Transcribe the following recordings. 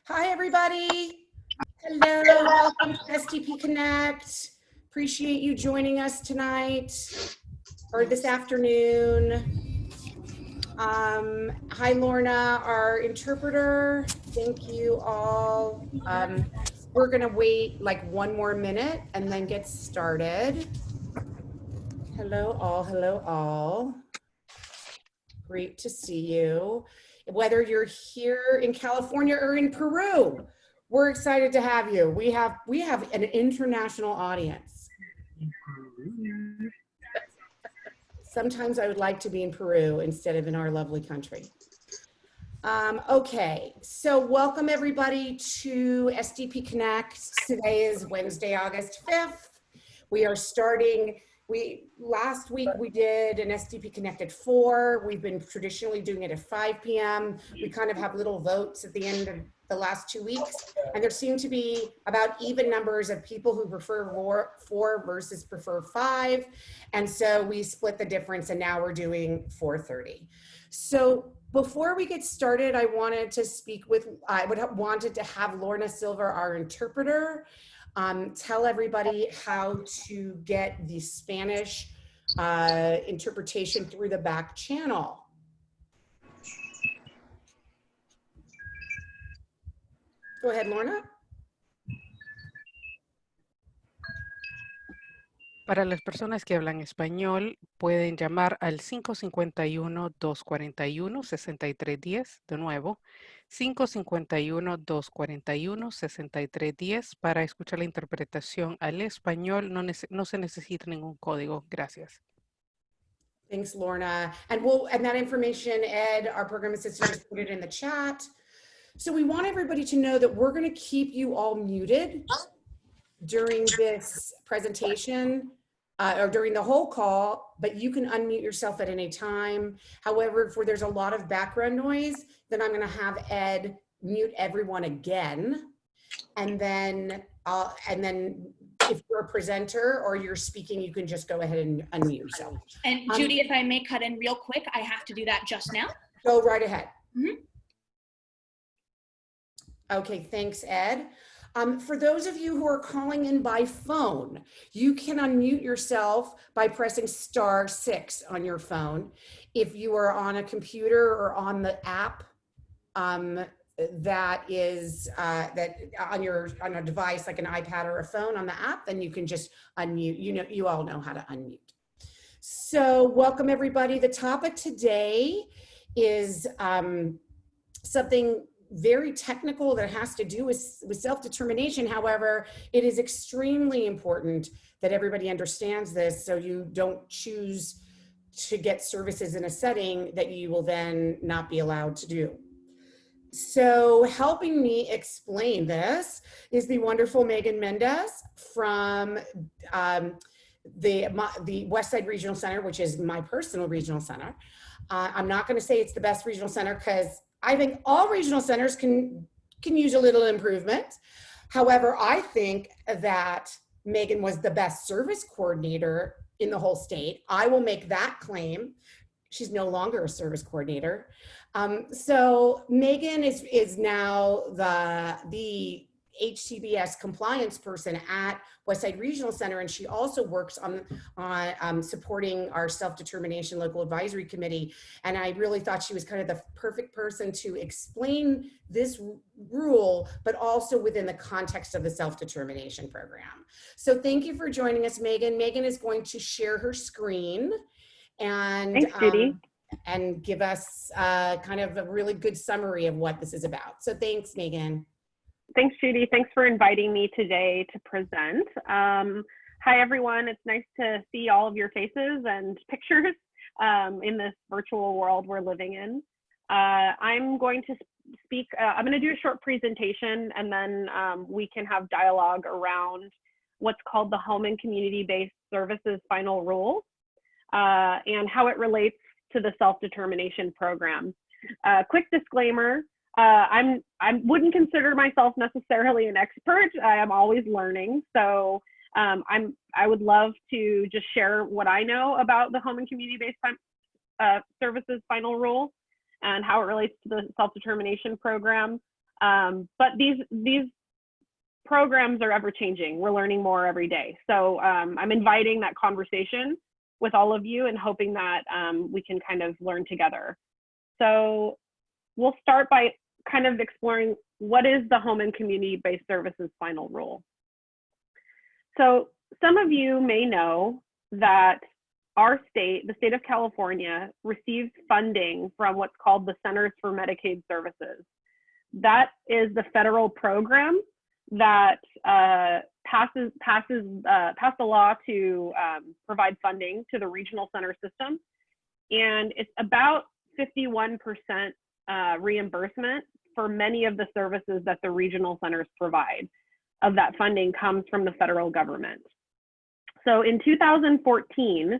Hi, everybody. Hello, welcome to SDP Connect. Appreciate you joining us tonight or this afternoon. Hi, Lorna, our interpreter. Thank you all. We're gonna wait like one more minute and then get started. Hello, all. Hello, all. Great to see you. Whether you're here in California or in Peru, we're excited to have you. We have an international audience. Sometimes I would like to be in Peru instead of in our lovely country. Okay, so welcome everybody to SDP Connect. Today is Wednesday, August 5th. We are starting. Last week we did an SDP Connect at 4. We've been traditionally doing it at 5 p.m. We kind of have little votes at the end of the last 2 weeks, and there seem to be about even numbers of people who prefer 4 versus prefer 5, and so we split the difference, and now we're doing 4:30. So before we get started, I wanted to have Lorna Silva, our interpreter, tell everybody how to get the Spanish interpretation through the back channel. Go ahead, Lorna. Para las personas que hablan español, pueden llamar al 551-241-6310, de nuevo, 551-241-6310 para escuchar la interpretación al español. No se necesita ningún código. Gracias. Thanks, Lorna. And that information, Ed, our program assistant, just put it in the chat. So we want everybody to know that we're going to keep you all muted during this presentation or during the whole call, but you can unmute yourself at any time. However, if there's a lot of background noise, then I'm going to have Ed mute everyone again. And then if you're a presenter or you're speaking, you can just go ahead and unmute yourself. And Judy, if I may cut in real quick, I have to do that just now. Go right ahead. Mm-hmm. Okay, thanks, Ed. For those of you who are calling in by phone, you can unmute yourself by pressing *6 on your phone. If you are on a computer or on the app that is that on a device like an iPad or a phone on the app, then you can just unmute. You all know how to unmute. So welcome everybody. The topic today is something very technical that has to do with self-determination. However, it is extremely important that everybody understands this so you don't choose to get services in a setting that you will then not be allowed to do. So helping me explain this is the wonderful Megan Mendes from the Westside Regional Center, which is my personal regional center. I'm not going to say it's the best regional center because I think all regional centers can use a little improvement. However, I think that Megan was the best service coordinator in the whole state. I will make that claim. She's no longer a service coordinator. So Megan is now the HCBS compliance person at Westside Regional Center, and she also works on supporting our self-determination local advisory committee. And I really thought she was kind of the perfect person to explain this rule, but also within the context of the self-determination program. So thank you for joining us, Megan. Megan is going to share her screen and thanks, Judy. And give us kind of a really good summary of what this is about. So thanks, Megan. Thanks, Judy. Thanks for inviting me today to present. Hi, everyone. It's nice to see all of your faces and pictures in this virtual world we're living in. I'm going to speak, I'm going to do a short presentation, and then we can have dialogue around what's called the Home and Community-Based Services Final Rule and how it relates to the self-determination program. Quick disclaimer. I wouldn't consider myself necessarily an expert. I am always learning. So I would love to just share what I know about the Home and Community-Based Services Final Rule and how it relates to the self-determination program. But these programs are ever changing. We're learning more every day. So I'm inviting that conversation with all of you and hoping that we can kind of learn together. So we'll start by kind of exploring what is the home and community-based services final rule. So some of you may know that our state, the state of California, receives funding from what's called the Centers for Medicaid Services. That is the federal program that passed a law to provide funding to the regional center system. And it's about 51% reimbursement for many of the services that the regional centers provide. Of that funding comes from the federal government. So in 2014,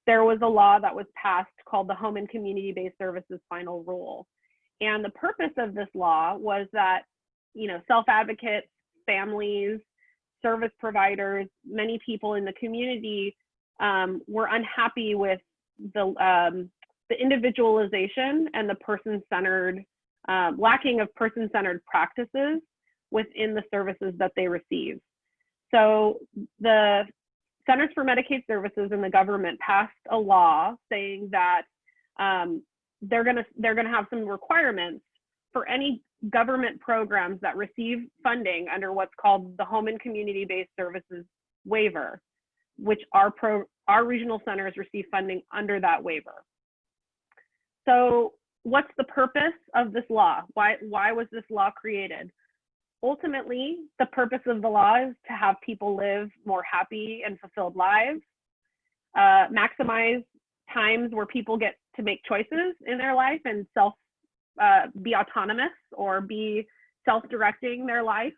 there was a law that was passed called the Home and Community-Based Services Final Rule. And the purpose of this law was that, you know, self-advocates, families, service providers, many people in the community were unhappy with the individualization and the person-centered, lacking of person-centered practices within the services that they receive. So the Centers for Medicaid Services and the government passed a law saying that they're gonna have some requirements for any government programs that receive funding under what's called the Home and Community-Based Services Waiver, which our regional centers receive funding under that waiver. So what's the purpose of this law? Why was this law created? Ultimately, the purpose of the law is to have people live more happy and fulfilled lives, maximize times where people get to make choices in their life and be autonomous or be self-directing their life.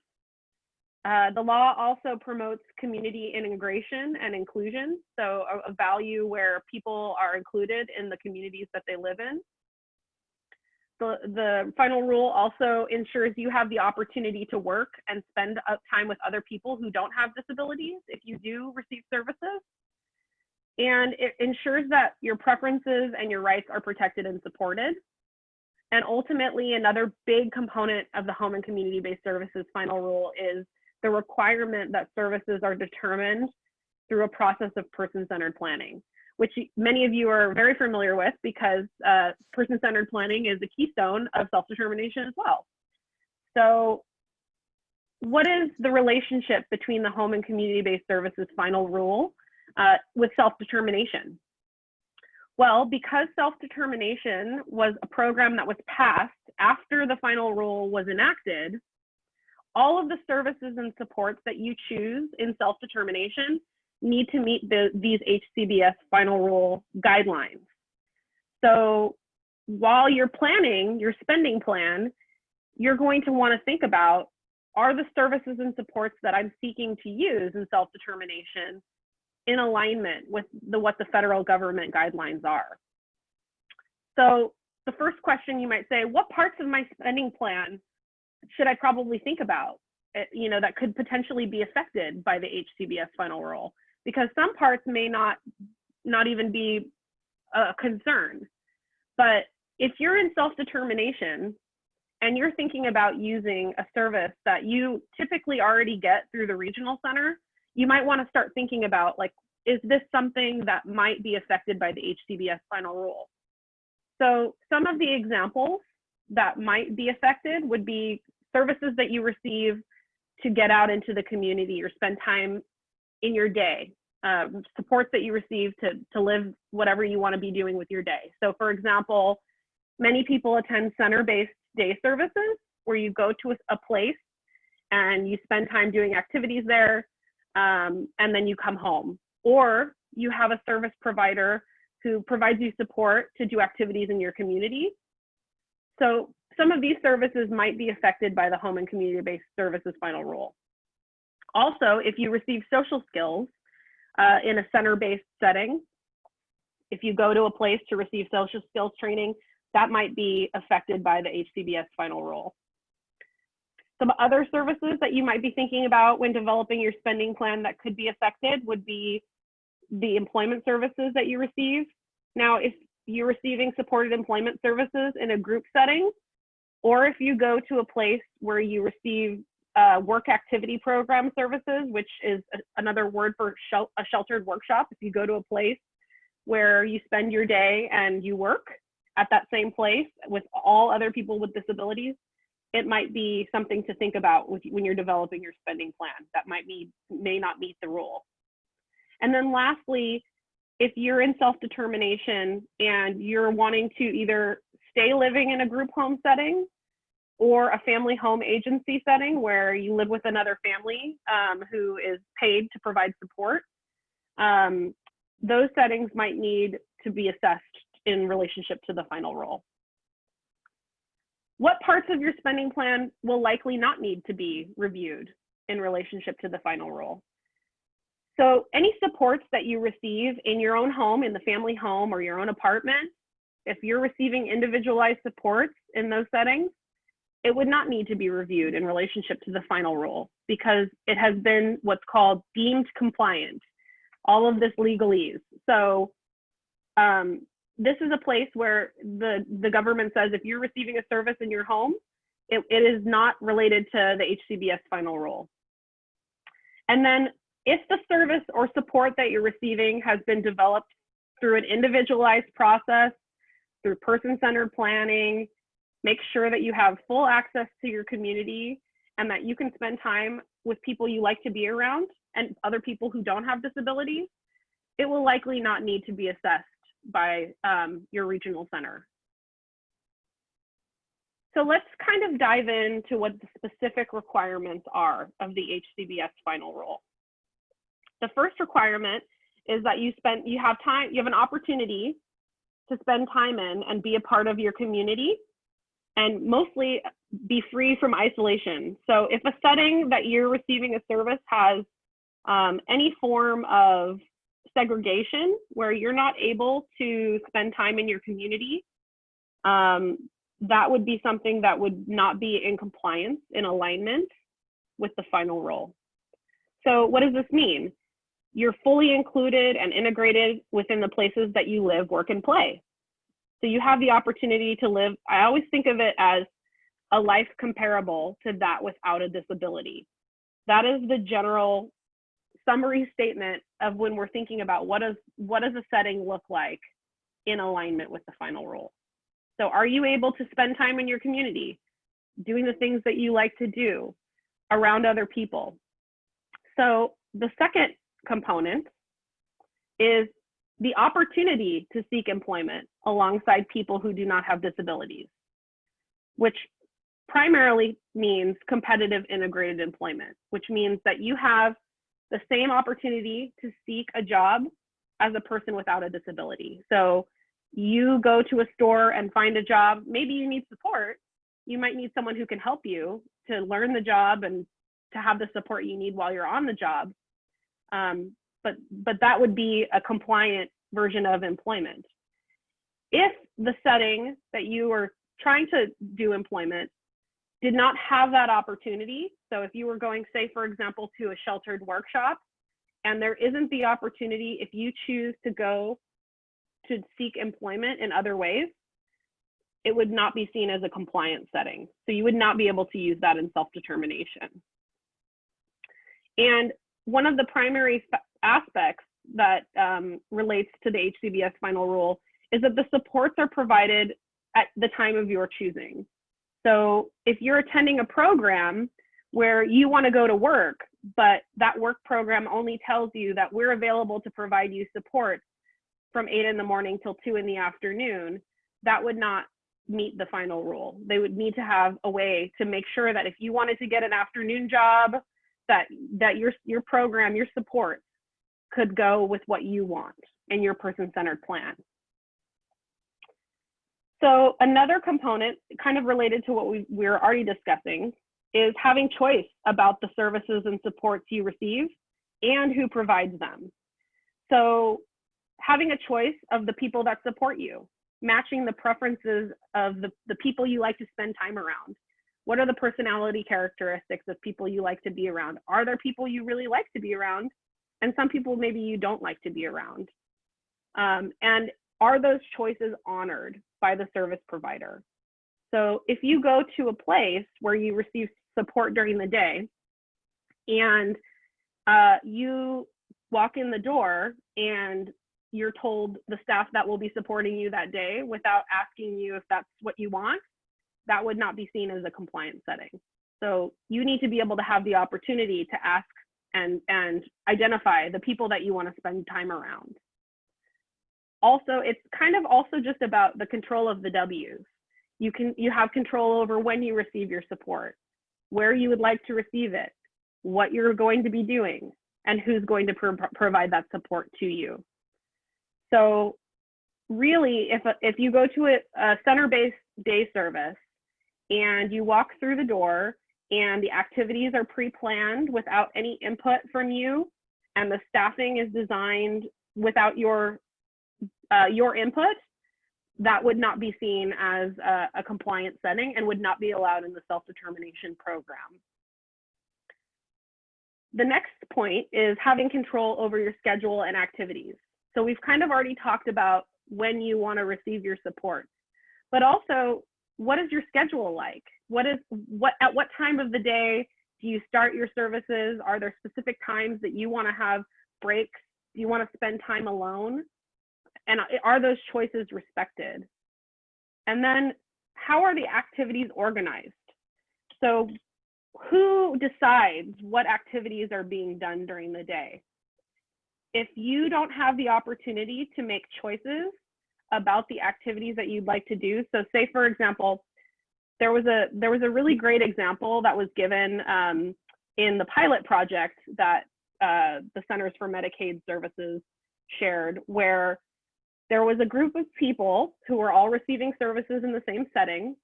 The law also promotes community integration and inclusion, so a value where people are included in the communities that they live in. The final rule also ensures you have the opportunity to work and spend time with other people who don't have disabilities if you do receive services. And it ensures that your preferences and your rights are protected and supported. And ultimately, another big component of the Home and Community-Based Services final rule is the requirement that services are determined through a process of person-centered planning, which many of you are very familiar with because person-centered planning is the keystone of self-determination as well. So what is the relationship between the Home and Community-Based Services final rule with self-determination? Well, because self-determination was a program that was passed after the final rule was enacted, all of the services and supports that you choose in self-determination need to meet these HCBS final rule guidelines. So while you're planning your spending plan, you're going to want to think about, are the services and supports that I'm seeking to use in self-determination in alignment with what the federal government guidelines are? So the first question you might say, what parts of my spending plan should I probably think about, you know, that could potentially be affected by the HCBS final rule? Because some parts may not even be a concern. But if you're in self-determination and you're thinking about using a service that you typically already get through the regional center, you might want to start thinking about, like, is this something that might be affected by the HCBS final rule? So some of the examples that might be affected would be services that you receive to get out into the community or spend time in your day, supports that you receive to live whatever you want to be doing with your day. So for example, many people attend center-based day services where you go to a place and you spend time doing activities there, and then you come home. Or you have a service provider who provides you support to do activities in your community. So some of these services might be affected by the Home and Community-Based Services final rule. Also, if you receive social skills in a center-based setting, if you go to a place to receive social skills training, that might be affected by the HCBS final rule. Some other services that you might be thinking about when developing your spending plan that could be affected would be the employment services that you receive. Now, if you're receiving supported employment services in a group setting, or if you go to a place where you receive work activity program services, which is another word for a sheltered workshop. If you go to a place where you spend your day and you work at that same place with all other people with disabilities, it might be something to think about when you're developing your spending plan. That may not meet the rule. And then lastly, if you're in self-determination and you're wanting to either stay living in a group home setting or a family home agency setting where you live with another family who is paid to provide support, those settings might need to be assessed in relationship to the final rule. What parts of your spending plan will likely not need to be reviewed in relationship to the final rule? So any supports that you receive in your own home, in the family home or your own apartment, if you're receiving individualized supports in those settings, it would not need to be reviewed in relationship to the final rule because it has been what's called deemed compliant, all of this legalese. So this is a place where the government says if you're receiving a service in your home, it is not related to the HCBS final rule. And then if the service or support that you're receiving has been developed through an individualized process, through person-centered planning, make sure that you have full access to your community and that you can spend time with people you like to be around and other people who don't have disabilities, it will likely not need to be assessed by your regional center. So let's kind of dive into what the specific requirements are of the HCBS final rule. The first requirement is that you have an opportunity to spend time in and be a part of your community and mostly be free from isolation. So if a setting that you're receiving a service has any form of segregation where you're not able to spend time in your community, that would be something that would not be in compliance, in alignment with the final rule. So what does this mean? You're fully included and integrated within the places that you live, work, and play. So you have the opportunity to live, I always think of it as a life comparable to that without a disability. That is the general summary statement of when we're thinking about what does a setting look like in alignment with the final rule. So are you able to spend time in your community, doing the things that you like to do around other people? So the second component is the opportunity to seek employment alongside people who do not have disabilities, which primarily means competitive integrated employment, which means that you have the same opportunity to seek a job as a person without a disability. So you go to a store and find a job, maybe you need support. You might need someone who can help you to learn the job and to have the support you need while you're on the job. But that would be a compliant version of employment. If the setting that you are trying to do employment did not have that opportunity, so if you were going, say, for example, to a sheltered workshop, and there isn't the opportunity, if you choose to go to seek employment in other ways, it would not be seen as a compliant setting. So you would not be able to use that in self-determination. And one of the primary aspects that relates to the HCBS final rule is that the supports are provided at the time of your choosing. So if you're attending a program where you want to go to work, but that work program only tells you that we're available to provide you support from 8 in the morning till 2 in the afternoon, that would not meet the final rule. They would need to have a way to make sure that if you wanted to get an afternoon job, that your program, your support could go with what you want in your person-centered plan. So another component kind of related to what we're already discussing is having choice about the services and supports you receive and who provides them. So having a choice of the people that support you, matching the preferences of the people you like to spend time around. What are the personality characteristics of people you like to be around? Are there people you really like to be around? And some people maybe you don't like to be around. And are those choices honored by the service provider? So if you go to a place where you receive support during the day and you walk in the door and you're told the staff that will be supporting you that day without asking you if that's what you want, that would not be seen as a compliance setting. So you need to be able to have the opportunity to ask and identify the people that you want to spend time around. Also, it's kind of also just about the control of the W's. You have control over when you receive your support, where you would like to receive it, what you're going to be doing, and who's going to provide that support to you. So really, if you go to a center-based day service and you walk through the door and the activities are pre-planned without any input from you, and the staffing is designed without your input, that would not be seen as a compliant setting and would not be allowed in the self-determination program. The next point is having control over your schedule and activities. So we've kind of already talked about when you want to receive your support, but also, what is your schedule like? At what time of the day do you start your services? Are there specific times that you want to have breaks? Do you want to spend time alone? And are those choices respected? And then, how are the activities organized? So who decides what activities are being done during the day? If you don't have the opportunity to make choices about the activities that you'd like to do, so say for example, there was a really great example that was given in the pilot project that the Centers for Medicaid Services shared, where there was a group of people who were all receiving services in the same setting,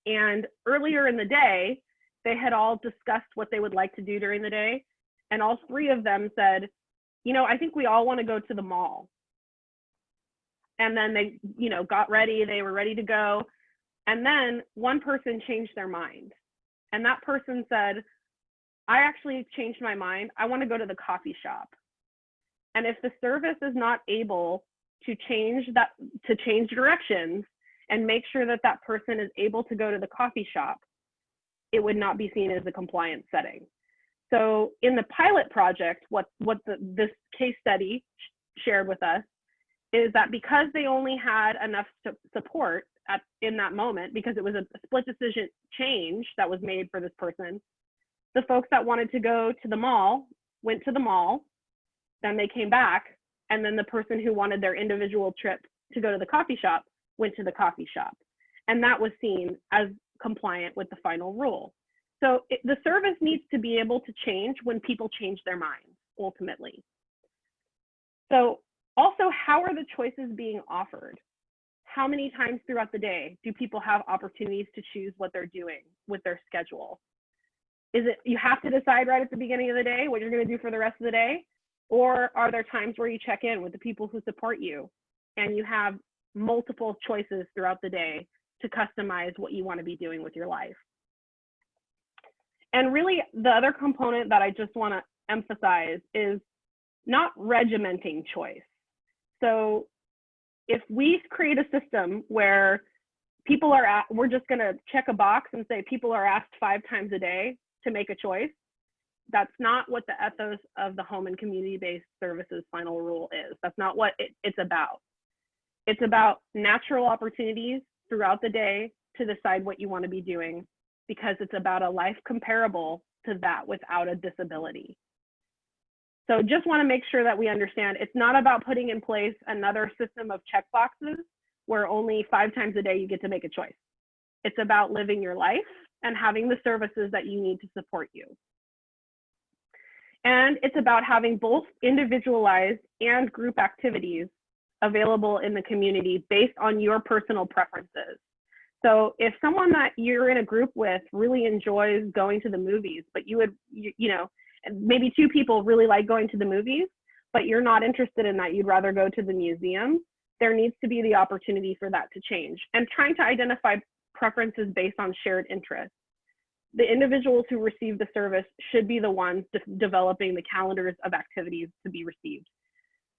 and earlier in the day, they had all discussed what they would like to do during the day, and all three of them said, you know, I think we all want to go to the mall. And then they, got ready, they were ready to go. And then one person changed their mind. And that person said, I actually changed my mind. I want to go to the coffee shop. And if the service is not able to change directions and make sure that that person is able to go to the coffee shop, it would not be seen as a compliant setting. So in the pilot project, what this case study shared with us is that because they only had enough support in that moment, because it was a split decision change that was made for this person, the folks that wanted to go to the mall went to the mall, then they came back, and then the person who wanted their individual trip to go to the coffee shop went to the coffee shop. And that was seen as compliant with the final rule. So the service needs to be able to change when people change their minds, ultimately. So also, how are the choices being offered? How many times throughout the day do people have opportunities to choose what they're doing with their schedule? Is it you have to decide right at the beginning of the day what you're going to do for the rest of the day? Or are there times where you check in with the people who support you and you have multiple choices throughout the day to customize what you want to be doing with your life? And really, the other component that I just want to emphasize is not regimenting choice. So if we create a system where people are we're just going to check a box and say people are asked 5 times a day to make a choice, that's not what the ethos of the home and community-based services final rule is. That's not what it's about. It's about natural opportunities throughout the day to decide what you want to be doing, because it's about a life comparable to that without a disability. So just want to make sure that we understand it's not about putting in place another system of checkboxes where only 5 times a day you get to make a choice. It's about living your life and having the services that you need to support you. And it's about having both individualized and group activities available in the community based on your personal preferences. So if someone that you're in a group with really enjoys going to the movies, but maybe 2 people really like going to the movies, but you're not interested in that, you'd rather go to the museum, there needs to be the opportunity for that to change. And trying to identify preferences based on shared interests. The individuals who receive the service should be the ones developing the calendars of activities to be received.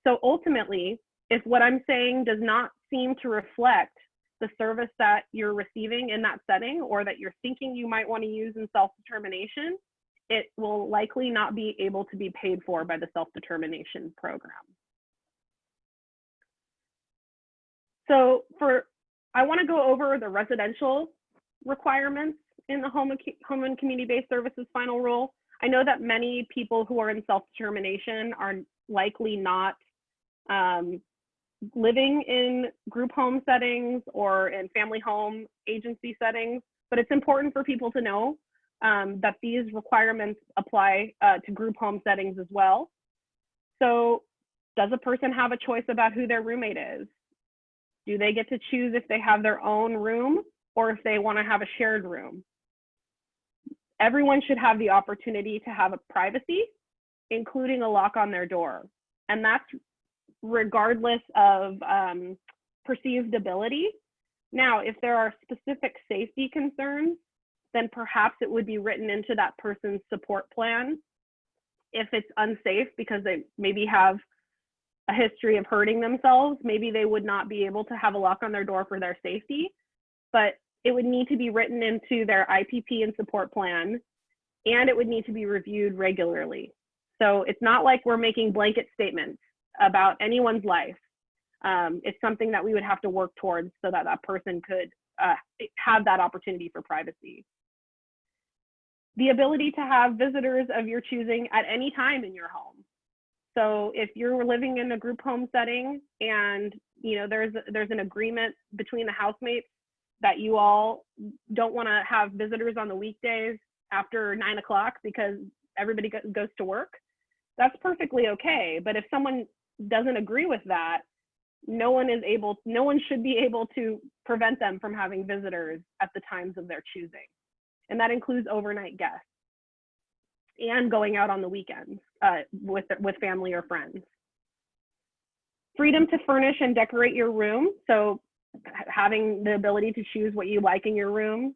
So ultimately, if what I'm saying does not seem to reflect the service that you're receiving in that setting or that you're thinking you might want to use in self-determination, it will likely not be able to be paid for by the self-determination program. So I want to go over the residential requirements in the home and community-based services final rule. I know that many people who are in self-determination are likely not living in group home settings or in family home agency settings, but it's important for people to know that these requirements apply to group home settings as well. So does a person have a choice about who their roommate is? Do they get to choose if they have their own room or if they want to have a shared room? Everyone should have the opportunity to have a privacy, including a lock on their door. And that's regardless of perceived ability. Now, if there are specific safety concerns, then perhaps it would be written into that person's support plan. If it's unsafe because they maybe have a history of hurting themselves, maybe they would not be able to have a lock on their door for their safety, but it would need to be written into their IPP and support plan, and it would need to be reviewed regularly. So it's not like we're making blanket statements about anyone's life. It's something that we would have to work towards so that that person could have that opportunity for privacy. The ability to have visitors of your choosing at any time in your home. So if you're living in a group home setting and there's an agreement between the housemates that you all don't want to have visitors on the weekdays after 9 o'clock because everybody goes to work, that's perfectly okay. But if someone doesn't agree with that, no one should be able to prevent them from having visitors at the times of their choosing. And that includes overnight guests and going out on the weekends with family or friends. Freedom to furnish and decorate your room. So having the ability to choose what you like in your room.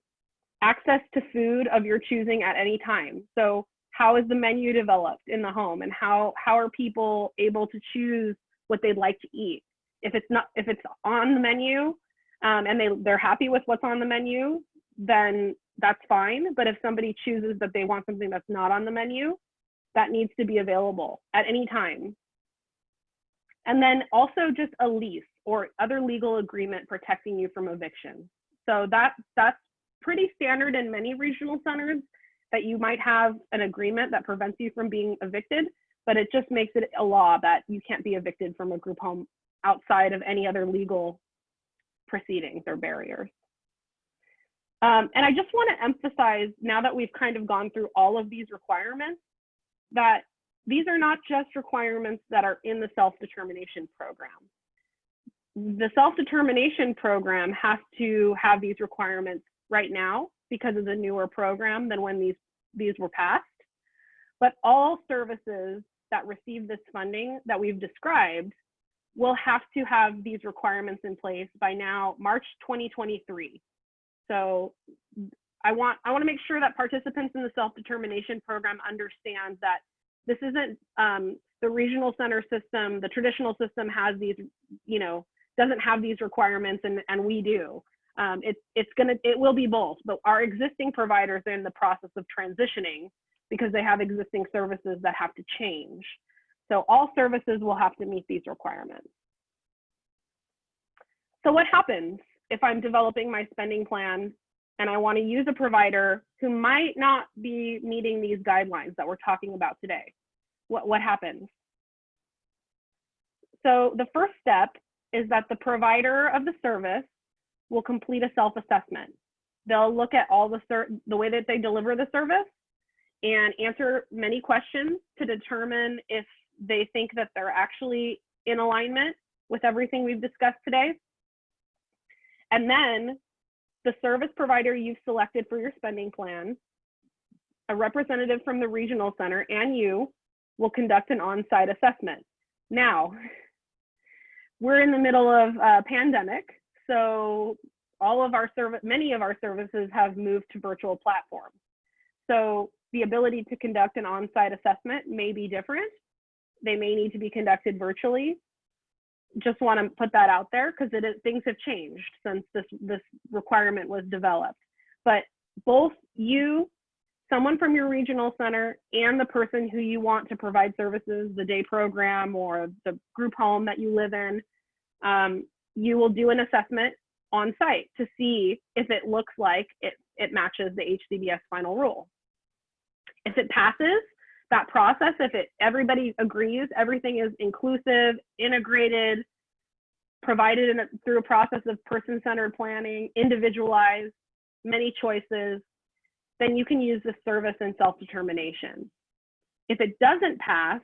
Access to food of your choosing at any time. So how is the menu developed in the home, and how are people able to choose what they'd like to eat? If it's on the menu and they're happy with what's on the menu, then that's fine. But if somebody chooses that they want something that's not on the menu, that needs to be available at any time. And then also just a lease or other legal agreement protecting you from eviction. So that's pretty standard in many regional centers, that you might have an agreement that prevents you from being evicted, but it just makes it a law that you can't be evicted from a group home outside of any other legal proceedings or barriers. And I just want to emphasize, now that we've kind of gone through all of these requirements, that these are not just requirements that are in the self-determination program. The self-determination program has to have these requirements right now because it's a newer program than when these were passed. But all services that receive this funding that we've described will have to have these requirements in place by now, March 2023. So I want to make sure that participants in the self-determination program understand that this isn't the regional center system. The traditional system has these, doesn't have these requirements, and we do. It will be both, but our existing providers are in the process of transitioning because they have existing services that have to change. So all services will have to meet these requirements. So what happens if I'm developing my spending plan and I want to use a provider who might not be meeting these guidelines that we're talking about today? What happens? So the first step is that the provider of the service will complete a self-assessment. They'll look at all the way that they deliver the service and answer many questions to determine if they think that they're actually in alignment with everything we've discussed today. And then the service provider you've selected for your spending plan, a representative from the regional center, and you will conduct an on-site assessment. Now, we're in the middle of a pandemic, so many of our services have moved to virtual platforms. So the ability to conduct an on-site assessment may be different. They may need to be conducted virtually. just want to put that out there because things have changed since this requirement was developed. But both you, someone from your regional center, and the person who you want to provide services, the day program or the group home that you live in, you will do an assessment on site to see if it looks like it matches the HCBS final rule. If it passes that process, everybody agrees, everything is inclusive, integrated, provided through a process of person-centered planning, individualized, many choices, then you can use the service in self-determination. If it doesn't pass,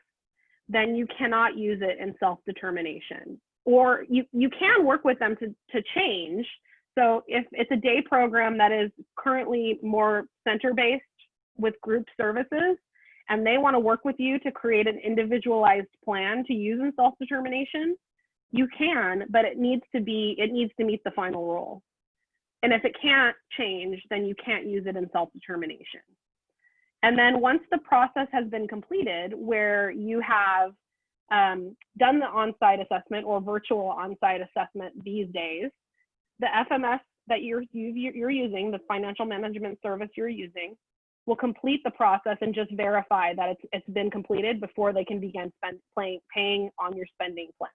then you cannot use it in self-determination. Or you can work with them to change. So if it's a day program that is currently more center-based with group services, and they want to work with you to create an individualized plan to use in self-determination, you can, but it needs to meet the final rule. And if it can't change, then you can't use it in self-determination. And then once the process has been completed, where you have done the on-site assessment or virtual on-site assessment these days, the FMS that you're using, the financial management service you're using, will complete the process and just verify that it's been completed before they can begin paying on your spending plan.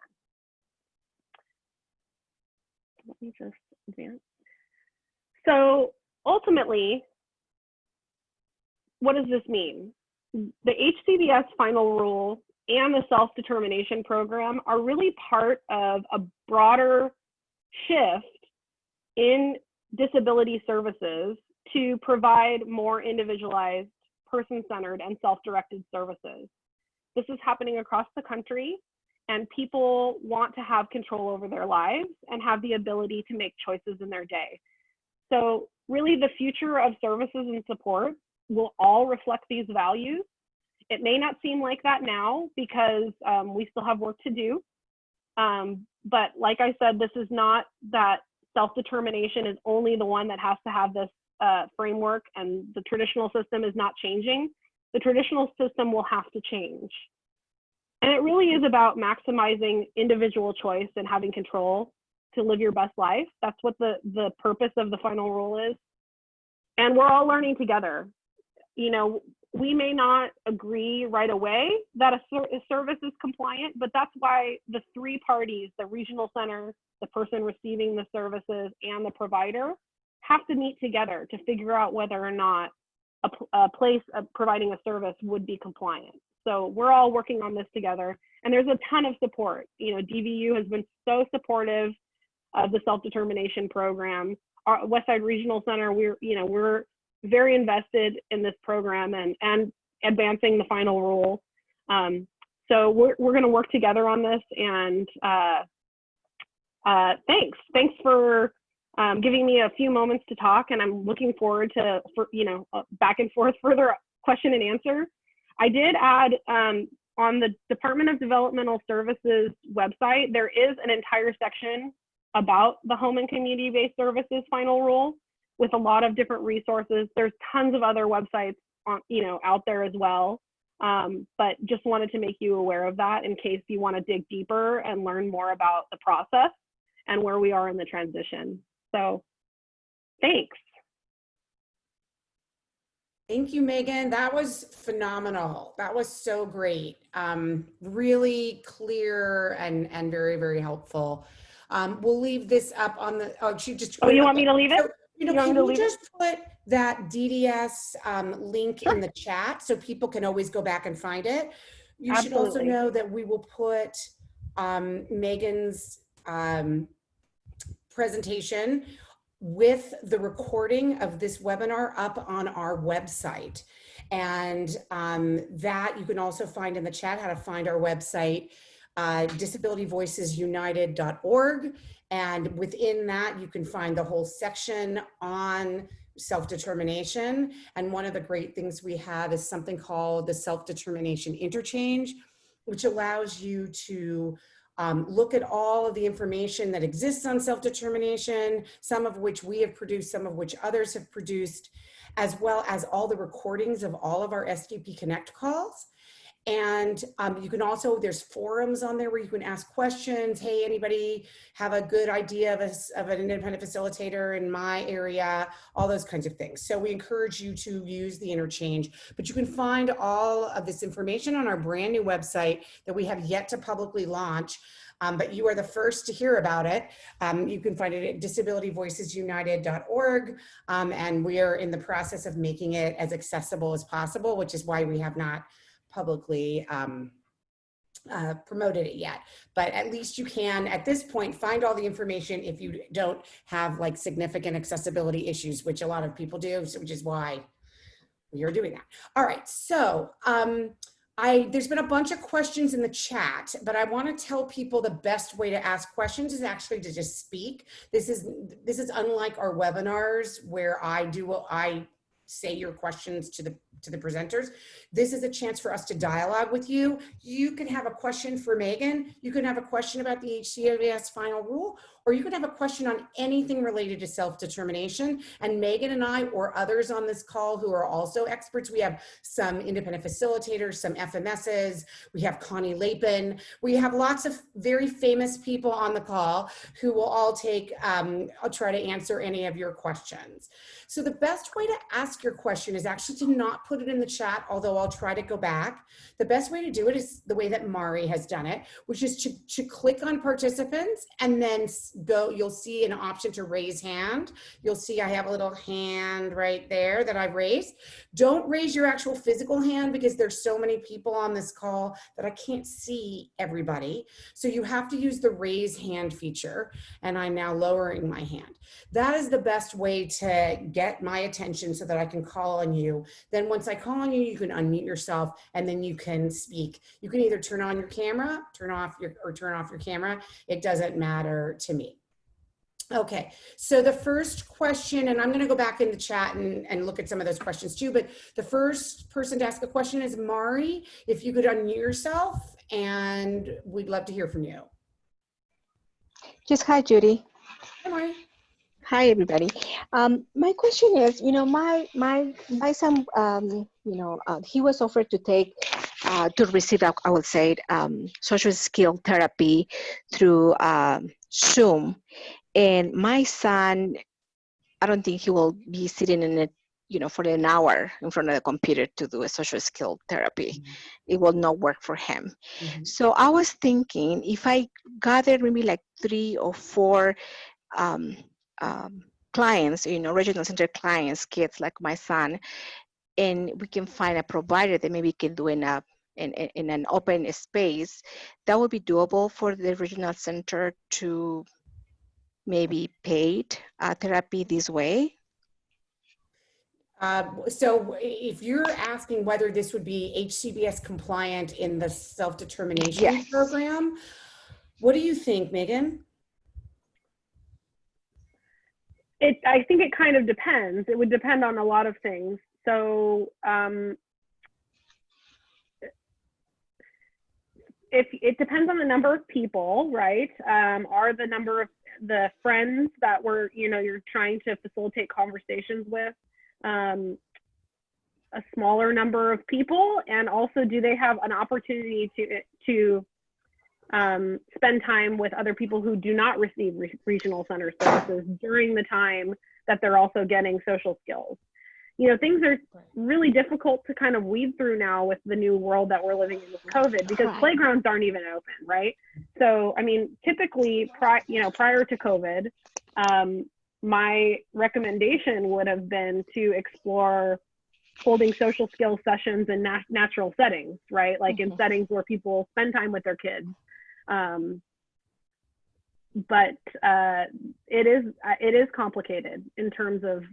Let me just advance. So ultimately, what does this mean? The HCBS final rule and the self-determination program are really part of a broader shift in disability services to provide more individualized, person-centered, and self-directed services. This is happening across the country, and people want to have control over their lives and have the ability to make choices in their day. So really the future of services and support will all reflect these values. It may not seem like that now because we still have work to do. But like I said, this is not that self-determination is only the one that has to have this framework, and the traditional system is not changing. The traditional system will have to change. And it really is about maximizing individual choice and having control to live your best life. That's what the purpose of the final rule is. And we're all learning together. You know, we may not agree right away that a service is compliant, but that's why the three parties, the regional center, the person receiving the services, and the provider, have to meet together to figure out whether or not a place of providing a service would be compliant. So we're all working on this together, and there's a ton of support. You know, DVU has been so supportive of the self-determination program. Our Westside Regional Center, we're very invested in this program and advancing the final rule. So we're going to work together on this, and thanks for giving me a few moments to talk, and I'm looking forward to back and forth further question and answer. I did add on the Department of Developmental Services website, there is an entire section about the home and community-based services final rule with a lot of different resources. There's tons of other websites on, out there as well. But just wanted to make you aware of that in case you want to dig deeper and learn more about the process and where we are in the transition. So thanks. Thank you, Megan. That was phenomenal. That was so great. Really clear and very, very helpful. We'll leave this up on the, you want me to leave it? So, can you just put that DDS link in the chat so people can always go back and find it? You should also know that we will put Megan's presentation with the recording of this webinar up on our website. And that you can also find in the chat how to find our website, disabilityvoicesunited.org. And within that, you can find the whole section on self-determination. And one of the great things we have is something called the self-determination interchange, which allows you to look at all of the information that exists on self-determination, some of which we have produced, some of which others have produced, as well as all the recordings of all of our SDP Connect calls. And you can also, there's forums on there where you can ask questions. Hey, anybody have a good idea of an independent facilitator in my area? All those kinds of things. So we encourage you to use the interchange, but you can find all of this information on our brand new website that we have yet to publicly launch. But you are the first to hear about it. You can find it at disabilityvoicesunited.org. And we are in the process of making it as accessible as possible, which is why we have not publicly promoted it yet. But at least you can, at this point, find all the information if you don't have like significant accessibility issues, which a lot of people do, which is why we are doing that. All right, so there's been a bunch of questions in the chat, but I want to tell people the best way to ask questions is actually to just speak. This is unlike our webinars where I say your questions to the presenters. This is a chance for us to dialogue with you. You can have a question for Megan. You can have a question about the HCBS final rule, or you can have a question on anything related to self-determination. And Megan and I, or others on this call who are also experts, we have some independent facilitators, some FMSs, we have Connie Lapin. We have lots of very famous people on the call who will all I'll try to answer any of your questions. So the best way to ask your question is actually to not put it in the chat, although I'll try to go back. The best way to do it is the way that Mari has done it, which is to click on participants and then you'll see an option to raise hand. You'll see I have a little hand right there that I've raised. Don't raise your actual physical hand because there's so many people on this call that I can't see everybody. So you have to use the raise hand feature, and I'm now lowering my hand. That is the best way to get my attention so that I can call on you. Then once I call on you, you can unmute yourself and then you can speak. You can either turn on your camera, turn off your camera. It doesn't matter to me. Okay, so the first question, and I'm going to go back in the chat and look at some of those questions too, but the first person to ask a question is Mari. If you could unmute yourself, and we'd love to hear from you. Yes, hi, Judy. Hi, Mari. Hi, everybody. My question is, my son, he was offered to receive, I would say, social skill therapy through Zoom. And my son, I don't think he will be sitting in it, for an hour in front of the computer to do a social skill therapy. Mm-hmm. It will not work for him. Mm-hmm. So I was thinking if I gather maybe like 3 or 4 clients, regional center clients, kids like my son, and we can find a provider that maybe can do in an open space, that would be doable for the regional center to maybe paid therapy this way. So if you're asking whether this would be HCBS compliant in the self-determination program, what do you think, Megan? I think it kind of depends. It would depend on a lot of things. So if it depends on the number of people, right? Are the number of the friends that you're trying to facilitate conversations with a smaller number of people, and also do they have an opportunity to spend time with other people who do not receive regional center services during the time that they're also getting social skills. Things are really difficult to kind of weed through now with the new world that we're living in with COVID, because playgrounds aren't even open, right? So, I mean, typically, prior to COVID, my recommendation would have been to explore holding social skills sessions in natural settings, right? Like in settings where people spend time with their kids. But it is complicated in terms of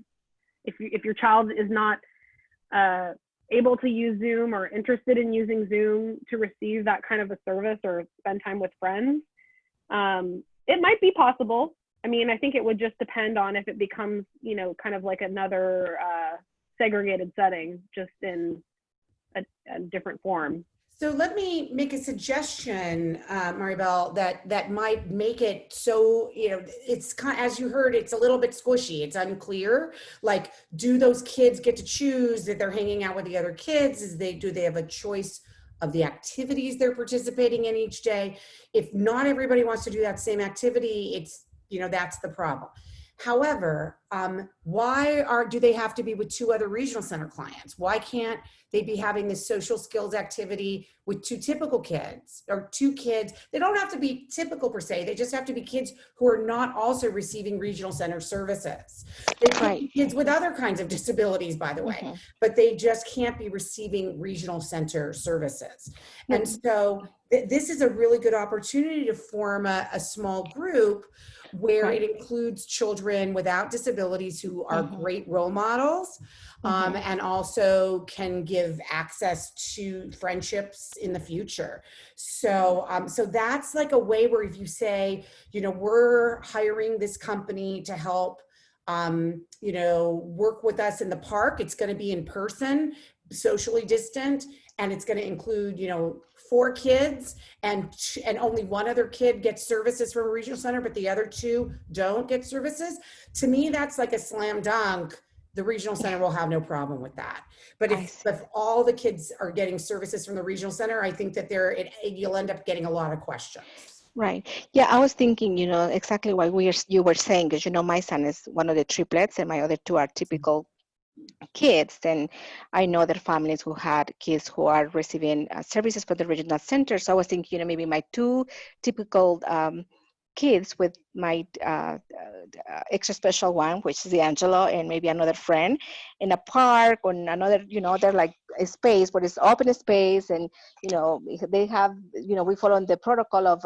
if your child is not able to use Zoom or interested in using Zoom to receive that kind of a service or spend time with friends, it might be possible. I mean, I think it would just depend on if it becomes, kind of like another segregated setting, just in a different form. So let me make a suggestion, Maribel, that might make it so, it's kind of, as you heard, it's a little bit squishy. It's unclear. Like, do those kids get to choose that they're hanging out with the other kids? Do they have a choice of the activities they're participating in each day. If not everybody wants to do that same activity, it's, that's the problem. However, why do they have to be with 2 other regional center clients? Why can't they be having this social skills activity with 2 typical kids or 2 kids? They don't have to be typical per se. They just have to be kids who are not also receiving regional center services. They can be kids with other kinds of disabilities, by the way, but they just can't be receiving regional center services. And so this is a really good opportunity to form a small group where it includes children without disabilities who are great role models, and also can give access to friendships in the future. So, so that's like a way where if you say, we're hiring this company to help, work with us in the park, it's going to be in person, socially distant, and it's going to include, 4 kids and only 1 other kid gets services from a regional center, but the other 2 don't get services. To me, that's like a slam dunk. The regional center will have no problem with that. But if all the kids are getting services from the regional center, I think that you'll end up getting a lot of questions. Right. Yeah, I was thinking, exactly what you were saying, because, my son is one of the triplets and my other 2 are typical kids, and I know their families who had kids who are receiving services for the regional center. So I was thinking, maybe my 2 typical kids with my extra special one, which is the Angelo, and maybe another friend in a park or another, they're like a space, but it's open space, and they have, we follow the protocol of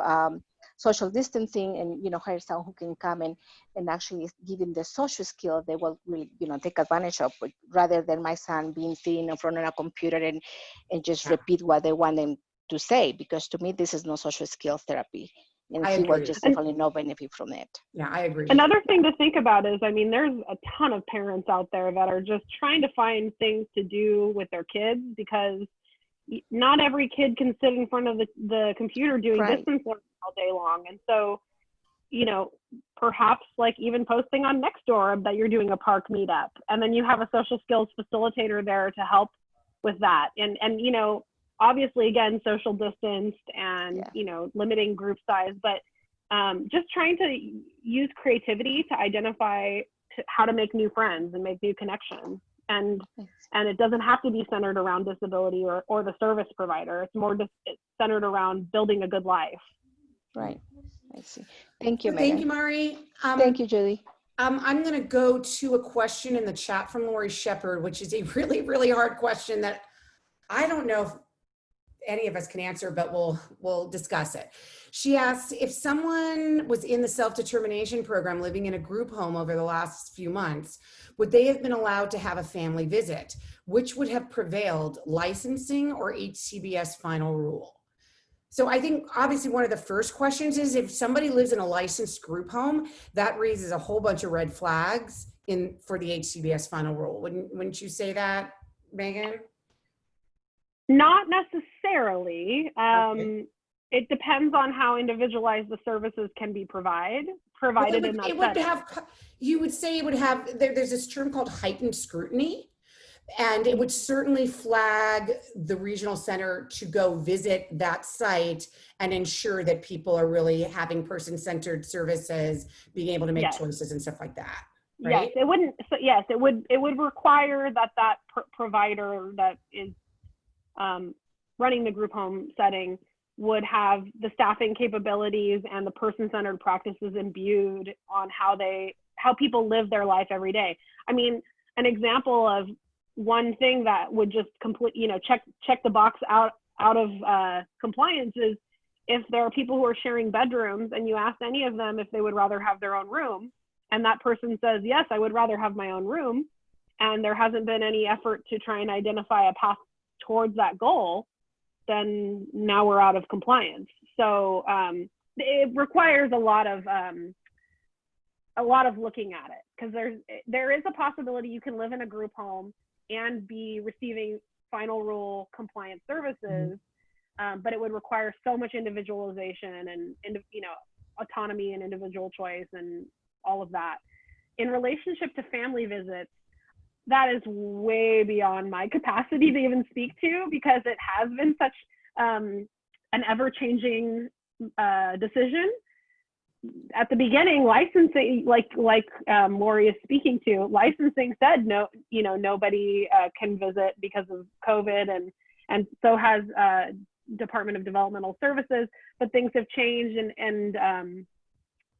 social distancing, and hire someone who can come and actually give them the social skill they will really take advantage of, rather than my son being sitting in front of a computer and just repeat what they want them to say, because to me this is no social skills therapy, and he will just definitely no benefit from it. Yeah, I agree. Another thing to think about is, there's a ton of parents out there that are just trying to find things to do with their kids, because not every kid can sit in front of the computer doing distance learning all day long. And so, perhaps like even posting on Nextdoor that you're doing a park meetup, and then you have a social skills facilitator there to help with that. And obviously, again, social distanced and, limiting group size, but just trying to use creativity to identify how to make new friends and make new connections. And it doesn't have to be centered around disability or the service provider. It's more just centered around building a good life. Right. I see. Thank you, Megan. Thank you, Mari. Thank you, Judy. I'm going to go to a question in the chat from Lori Shepard, which is a really, really hard question that I don't know if any of us can answer, but we'll discuss it. She asks, if someone was in the self-determination program living in a group home over the last few months, would they have been allowed to have a family visit? Which would have prevailed, licensing or HCBS final rule? So I think obviously one of the first questions is, if somebody lives in a licensed group home, that raises a whole bunch of red flags for the HCBS final rule. Wouldn't you say that, Megan? Not necessarily. It depends on how individualized the services can be provided in that setting. You would say it would have, there's this term called heightened scrutiny, and it would certainly flag the regional center to go visit that site and ensure that people are really having person-centered services, being able to make choices and stuff like that. Right? Yes, it wouldn't. So yes, it would require that provider that is running the group home setting would have the staffing capabilities and the person-centered practices imbued on how people live their life every day. I mean, an example of one thing that would just check the box out of compliance is if there are people who are sharing bedrooms and you ask any of them if they would rather have their own room, and that person says, yes, I would rather have my own room, and there hasn't been any effort to try and identify a path towards that goal, then now we're out of compliance. So it requires a lot of looking at it, because there is a possibility you can live in a group home and be receiving final rule compliance services, but it would require so much individualization and autonomy and individual choice and all of that. In relationship to family visits, that is way beyond my capacity to even speak to, because it has been such an ever-changing decision. At the beginning, licensing, like Lori is speaking to, licensing said no, nobody can visit because of COVID, and so has Department of Developmental Services. But things have changed, and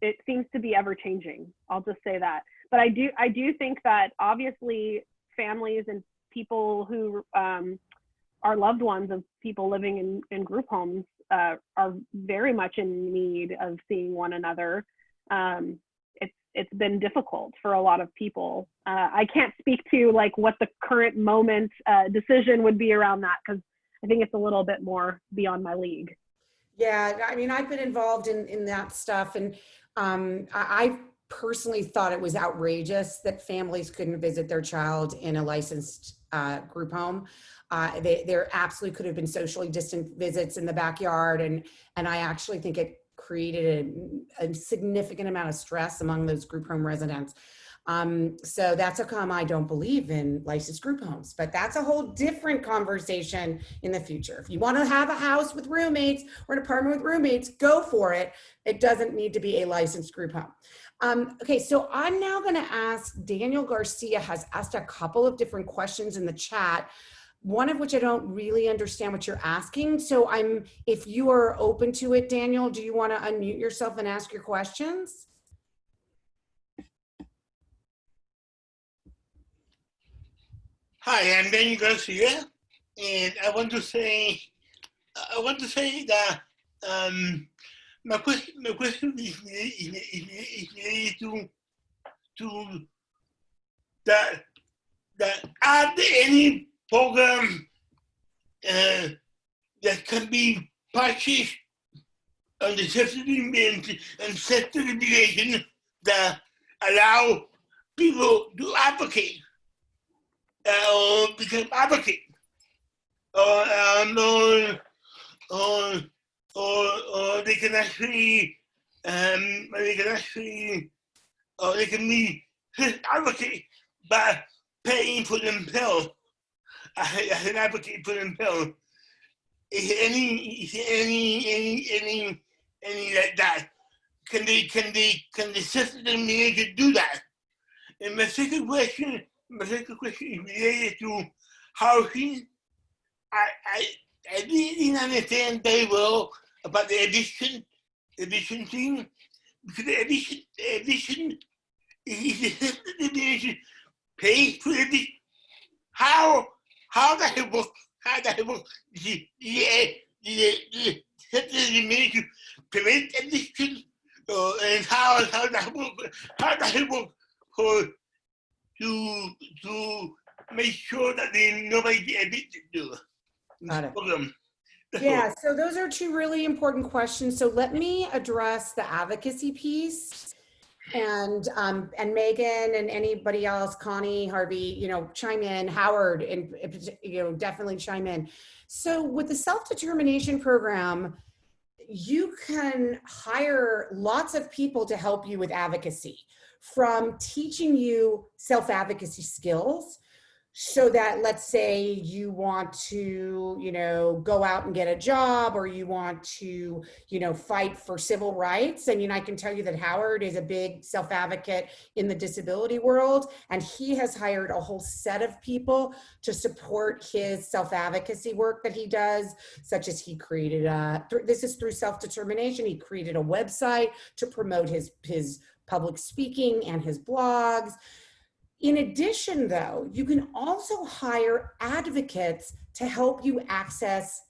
it seems to be ever changing. I'll just say that. But I do think that obviously families and people who are loved ones of people living in group homes are very much in need of seeing one another. It's been difficult for a lot of people. I can't speak to like what the current moment decision would be around that, because I think it's a little bit more beyond my league. Yeah, I mean, I've been involved in that stuff, and I personally thought it was outrageous that families couldn't visit their child in a licensed group home. There absolutely could have been socially distant visits in the backyard, and I actually think it created a significant amount of stress among those group home residents. So that's how come I don't believe in licensed group homes, but that's a whole different conversation in the future. If you want to have a house with roommates or an apartment with roommates, go for it. It doesn't need to be a licensed group home. Okay, so I'm now going to ask, Daniel Garcia has asked a couple of different questions in the chat, one of which I don't really understand what you're asking. So if you are open to it, Daniel, do you want to unmute yourself and ask your questions? Hi, I'm Daniel Garcia, and I want to say that my question is related to that are there any program that can be purchased on the certificate and certification that allow people to advocate or become advocate, or they can actually they can be advocate by paying for themselves as an advocate for themselves. Is there any like that? Can the system manage to do that? And my second question is related to housing. I didn't understand very well about the addition thing, because the addition is the system administration pays for the addition. How does it work? How does it work? The system administration prevent addiction, and how does it work? How does it work for to make sure that nobody get addicted to the program? Yeah, so those are two really important questions. So let me address the advocacy piece, and Megan and anybody else, Connie, Harvey, chime in, Howard, and definitely chime in. So with the self-determination program, you can hire lots of people to help you with advocacy, from teaching you self-advocacy skills, so that, let's say you want to, go out and get a job, or you want to, fight for civil rights. And, I can tell you that Howard is a big self-advocate in the disability world, and he has hired a whole set of people to support his self-advocacy work that he does, such as he created this is through self-determination. He created a website to promote his public speaking and his blogs. In addition, though, you can also hire advocates to help you access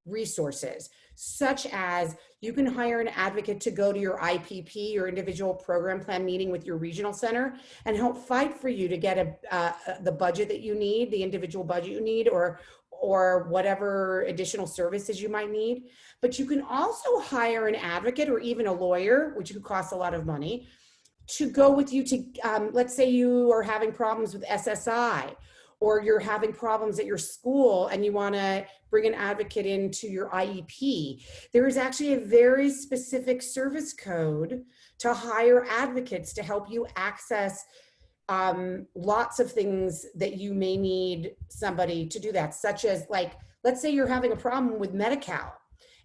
resources, such as you can hire an advocate to go to your IPP, your individual program plan meeting with your regional center, and help fight for you to get the budget that you need, the individual budget you need, or whatever additional services you might need. But you can also hire an advocate, or even a lawyer, which could cost a lot of money, to go with you to, let's say you are having problems with SSI, or you're having problems at your school and you want to bring an advocate into your IEP. There is actually a very specific service code to hire advocates to help you access lots of things that you may need somebody to do that, such as like, let's say you're having a problem with Medi-Cal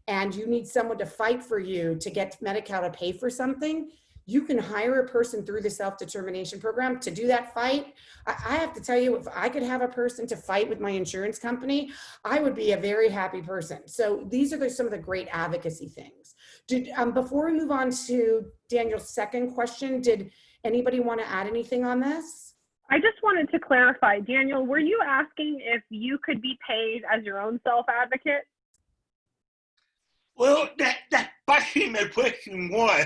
and you need someone to fight for you to get Medi-Cal to pay for something. You can hire a person through the self-determination program to do that fight. I have to tell you, if I could have a person to fight with my insurance company, I would be a very happy person. So these are some of the great advocacy things. Before we move on to Daniel's second question, did anybody want to add anything on this? I just wanted to clarify, Daniel, were you asking if you could be paid as your own self-advocate? Well, that partially my question was,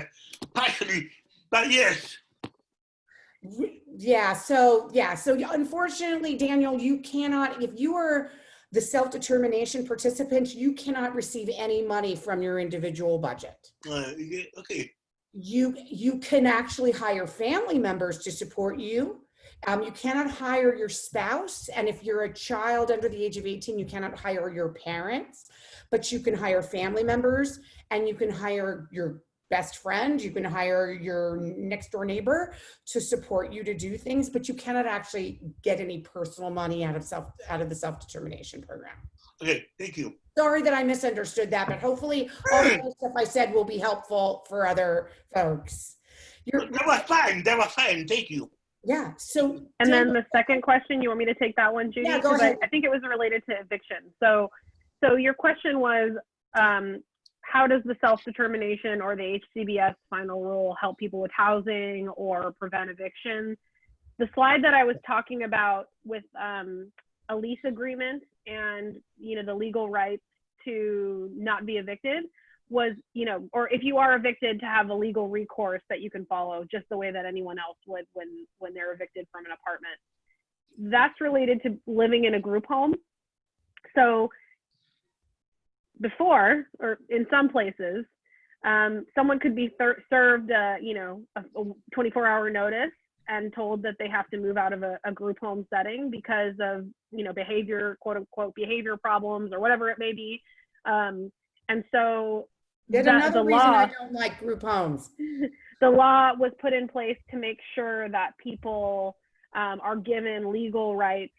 partially, but yes. Yeah, so unfortunately, Daniel, you cannot, if you are the self-determination participant, you cannot receive any money from your individual budget. Okay. You can actually hire family members to support you. You cannot hire your spouse, and if you're a child under the age of 18, you cannot hire your parents, but you can hire family members, and you can hire your best friend, you can hire your next door neighbor to support you to do things, but you cannot actually get any personal money out of the self-determination program. Okay, thank you. Sorry that I misunderstood that, but hopefully all the stuff I said will be helpful for other folks. That was fine, thank you. Yeah, so. And then the second question, you want me to take that one, Judy? Yeah, go ahead. I think it was related to eviction. So your question was, how does the self-determination or the HCBS final rule help people with housing or prevent eviction? The slide that I was talking about with a lease agreement and, the legal rights to not be evicted was, or if you are evicted, to have a legal recourse that you can follow just the way that anyone else would when they're evicted from an apartment. That's related to living in a group home. So before, or in some places, someone could be served a 24-hour notice and told that they have to move out of a group home setting because of behavior, quote unquote, behavior problems or whatever it may be. And so yet another reason I don't like group homes. The law was put in place to make sure that people are given legal rights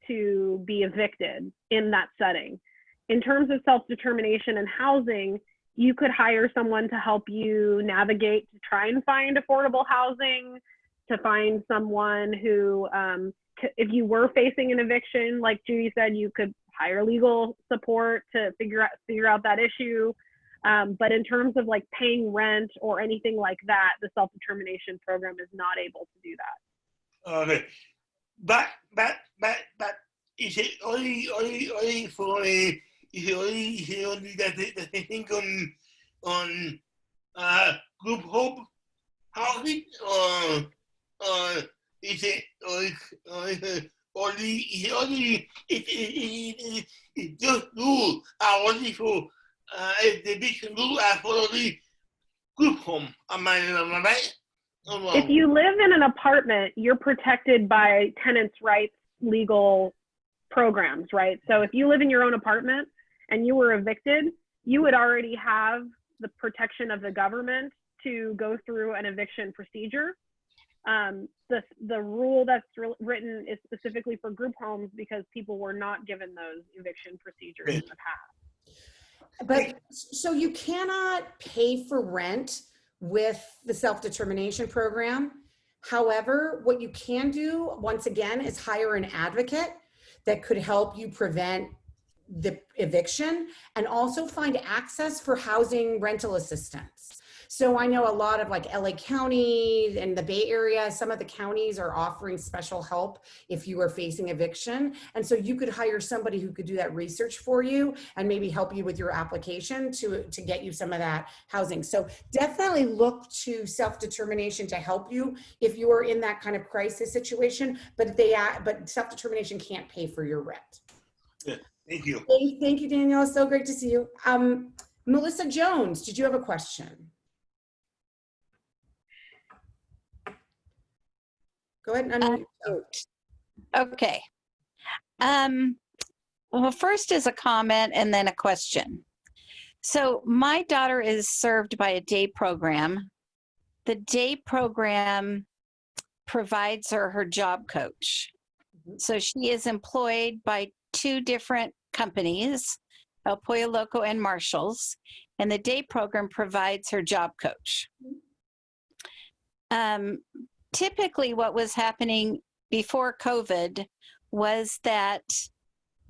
to be evicted in that setting. In terms of self-determination and housing, you could hire someone to help you navigate to try and find affordable housing, to find someone who, if you were facing an eviction, like Judy said, you could hire legal support to figure out that issue. But in terms of like paying rent or anything like that, the self-determination program is not able to do that. Okay, but is it only for the thing on group home housing, or is it it's just rule only for the big rule for the group home? Am I right? If you live in an apartment, you're protected by tenants' rights legal programs, right? So if you live in your own apartment and you were evicted, you would already have the protection of the government to go through an eviction procedure. The rule that's written is specifically for group homes because people were not given those eviction procedures in the past. But so you cannot pay for rent with the self-determination program. However, what you can do, once again, is hire an advocate that could help you prevent the eviction and also find access for housing rental assistance. So I know a lot of like LA County and the Bay Area, some of the counties are offering special help if you are facing eviction. And so you could hire somebody who could do that research for you and maybe help you with your application to get you some of that housing. So definitely look to self-determination to help you if you are in that kind of crisis situation, but self-determination can't pay for your rent. Yeah, thank you. Thank you, Danielle. It's so great to see you. Melissa Jones, did you have a question? Go ahead and unmute. Okay. Well, first is a comment and then a question. So my daughter is served by a day program. The day program provides her job coach. Mhm. So she is employed by 2 different companies, El Pollo Loco and Marshall's, and the day program provides her job coach. Typically what was happening before COVID was that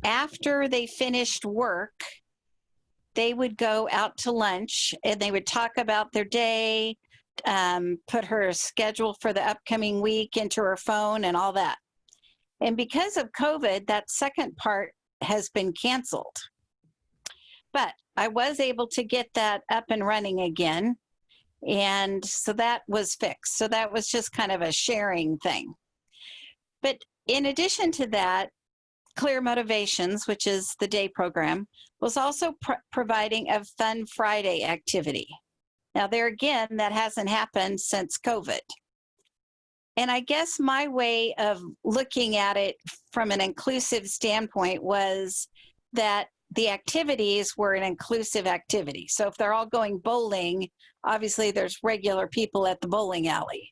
after they finished work, they would go out to lunch and they would talk about their day, put her schedule for the upcoming week into her phone and all that. And because of COVID, that second part has been canceled. But I was able to get that up and running again. And so that was fixed. So that was just kind of a sharing thing. But in addition to that, Clear Motivations, which is the day program, was also providing a Fun Friday activity. Now there again, that hasn't happened since COVID. And I guess my way of looking at it from an inclusive standpoint was that the activities were an inclusive activity. So if they're all going bowling, obviously there's regular people at the bowling alley.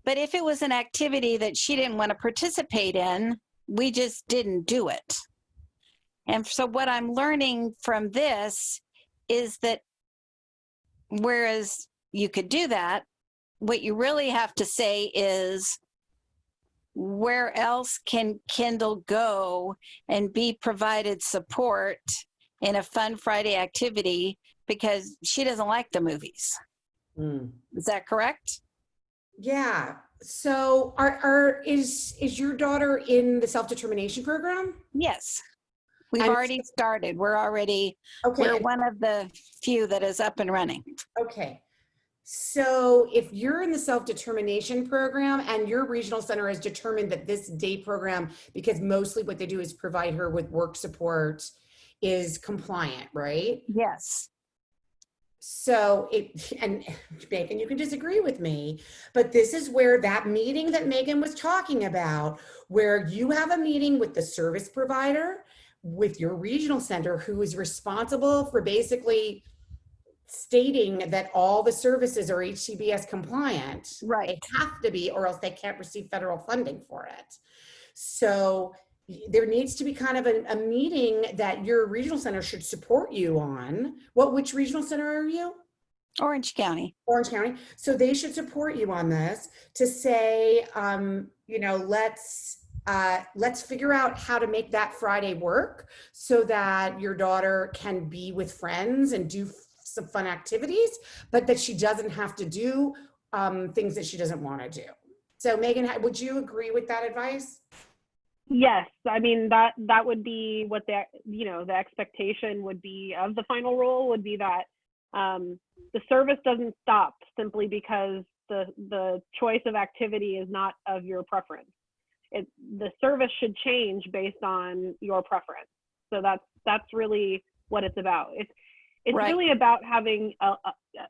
But if it was an activity that she didn't want to participate in, we just didn't do it. And so what I'm learning from this is that whereas you could do that, what you really have to say is, where else can Kendall go and be provided support in a Fun Friday activity, because she doesn't like the movies. Is that correct? Yeah. So is your daughter in the self-determination program? Yes. We've And already started. We're Okay. one of the few that is up and running. Okay. So if you're in the self-determination program and your regional center has determined that this day program, because mostly what they do is provide her with work support, is compliant, right? Yes. So and Megan, you can disagree with me, but this is where that meeting that Megan was talking about, where you have a meeting with the service provider, with your regional center, who is responsible for basically stating that all the services are HCBS compliant. Right. They have to be, or else they can't receive federal funding for it. So there needs to be kind of a meeting that your regional center should support you on. Which regional center are you? Orange County. Orange County. So they should support you on this to say, let's figure out how to make that Friday work so that your daughter can be with friends and do some fun activities, but that she doesn't have to do things that she doesn't want to do. So Megan, would you agree with that advice? Yes, I mean that would be what the expectation would be of the final rule, would be that the service doesn't stop simply because the choice of activity is not of your preference. The service should change based on your preference. So that's really what it's about. It's right. Really about having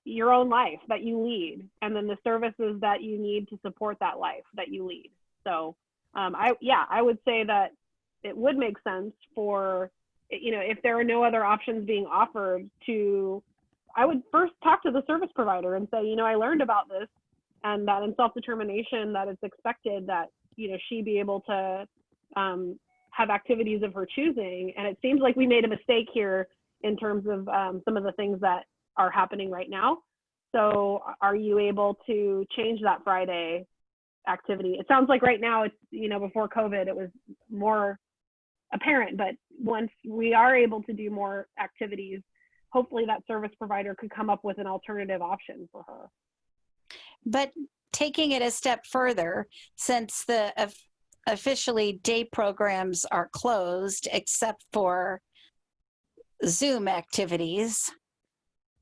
your own life that you lead, and then the services that you need to support that life that you lead. So I would say that it would make sense for, if there are no other options being offered, I would first talk to the service provider and say, I learned about this, and that in self-determination that it's expected that, she be able to have activities of her choosing. And it seems like we made a mistake here in terms of some of the things that are happening right now. So are you able to change that Friday activity? It sounds like right now it's, before COVID, it was more apparent, but once we are able to do more activities, hopefully that service provider could come up with an alternative option for her. But taking it a step further, since the officially day programs are closed except for Zoom activities,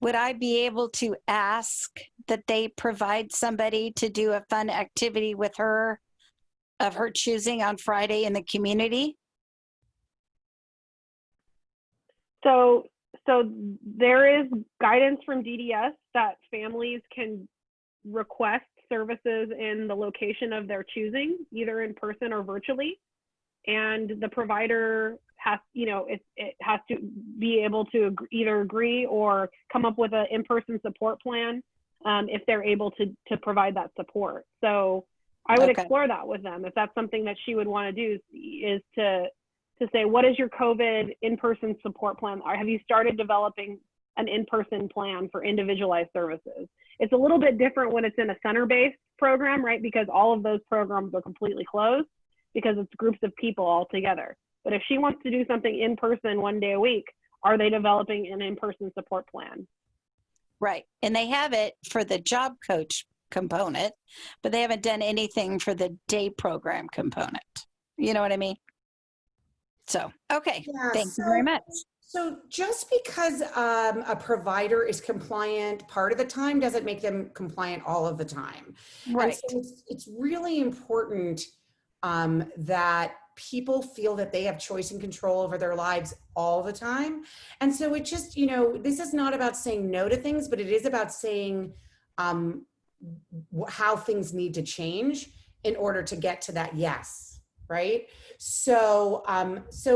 would I be able to ask that they provide somebody to do a fun activity with her of her choosing on Friday in the community? So there is guidance from DDS that families can request services in the location of their choosing, either in person or virtually. And the provider has, it has to be able to either agree or come up with an in-person support plan if they're able to provide that support. So I would Okay. explore that with them if that's something that she would want to do, is to say, what is your COVID in-person support plan? Or have you started developing an in-person plan for individualized services? It's a little bit different when it's in a center-based program, right? Because all of those programs are completely closed because it's groups of people all together. But if she wants to do something in person 1 day a week, are they developing an in-person support plan? Right. And they have it for the job coach component, but they haven't done anything for the day program component. You know what I mean? So, okay. Yeah, Thank you very much. So just because a provider is compliant part of the time doesn't make them compliant all of the time. Right. And so it's really important that people feel that they have choice and control over their lives all the time. And so it just, this is not about saying no to things, but it is about saying how things need to change in order to get to that yes. Right. So,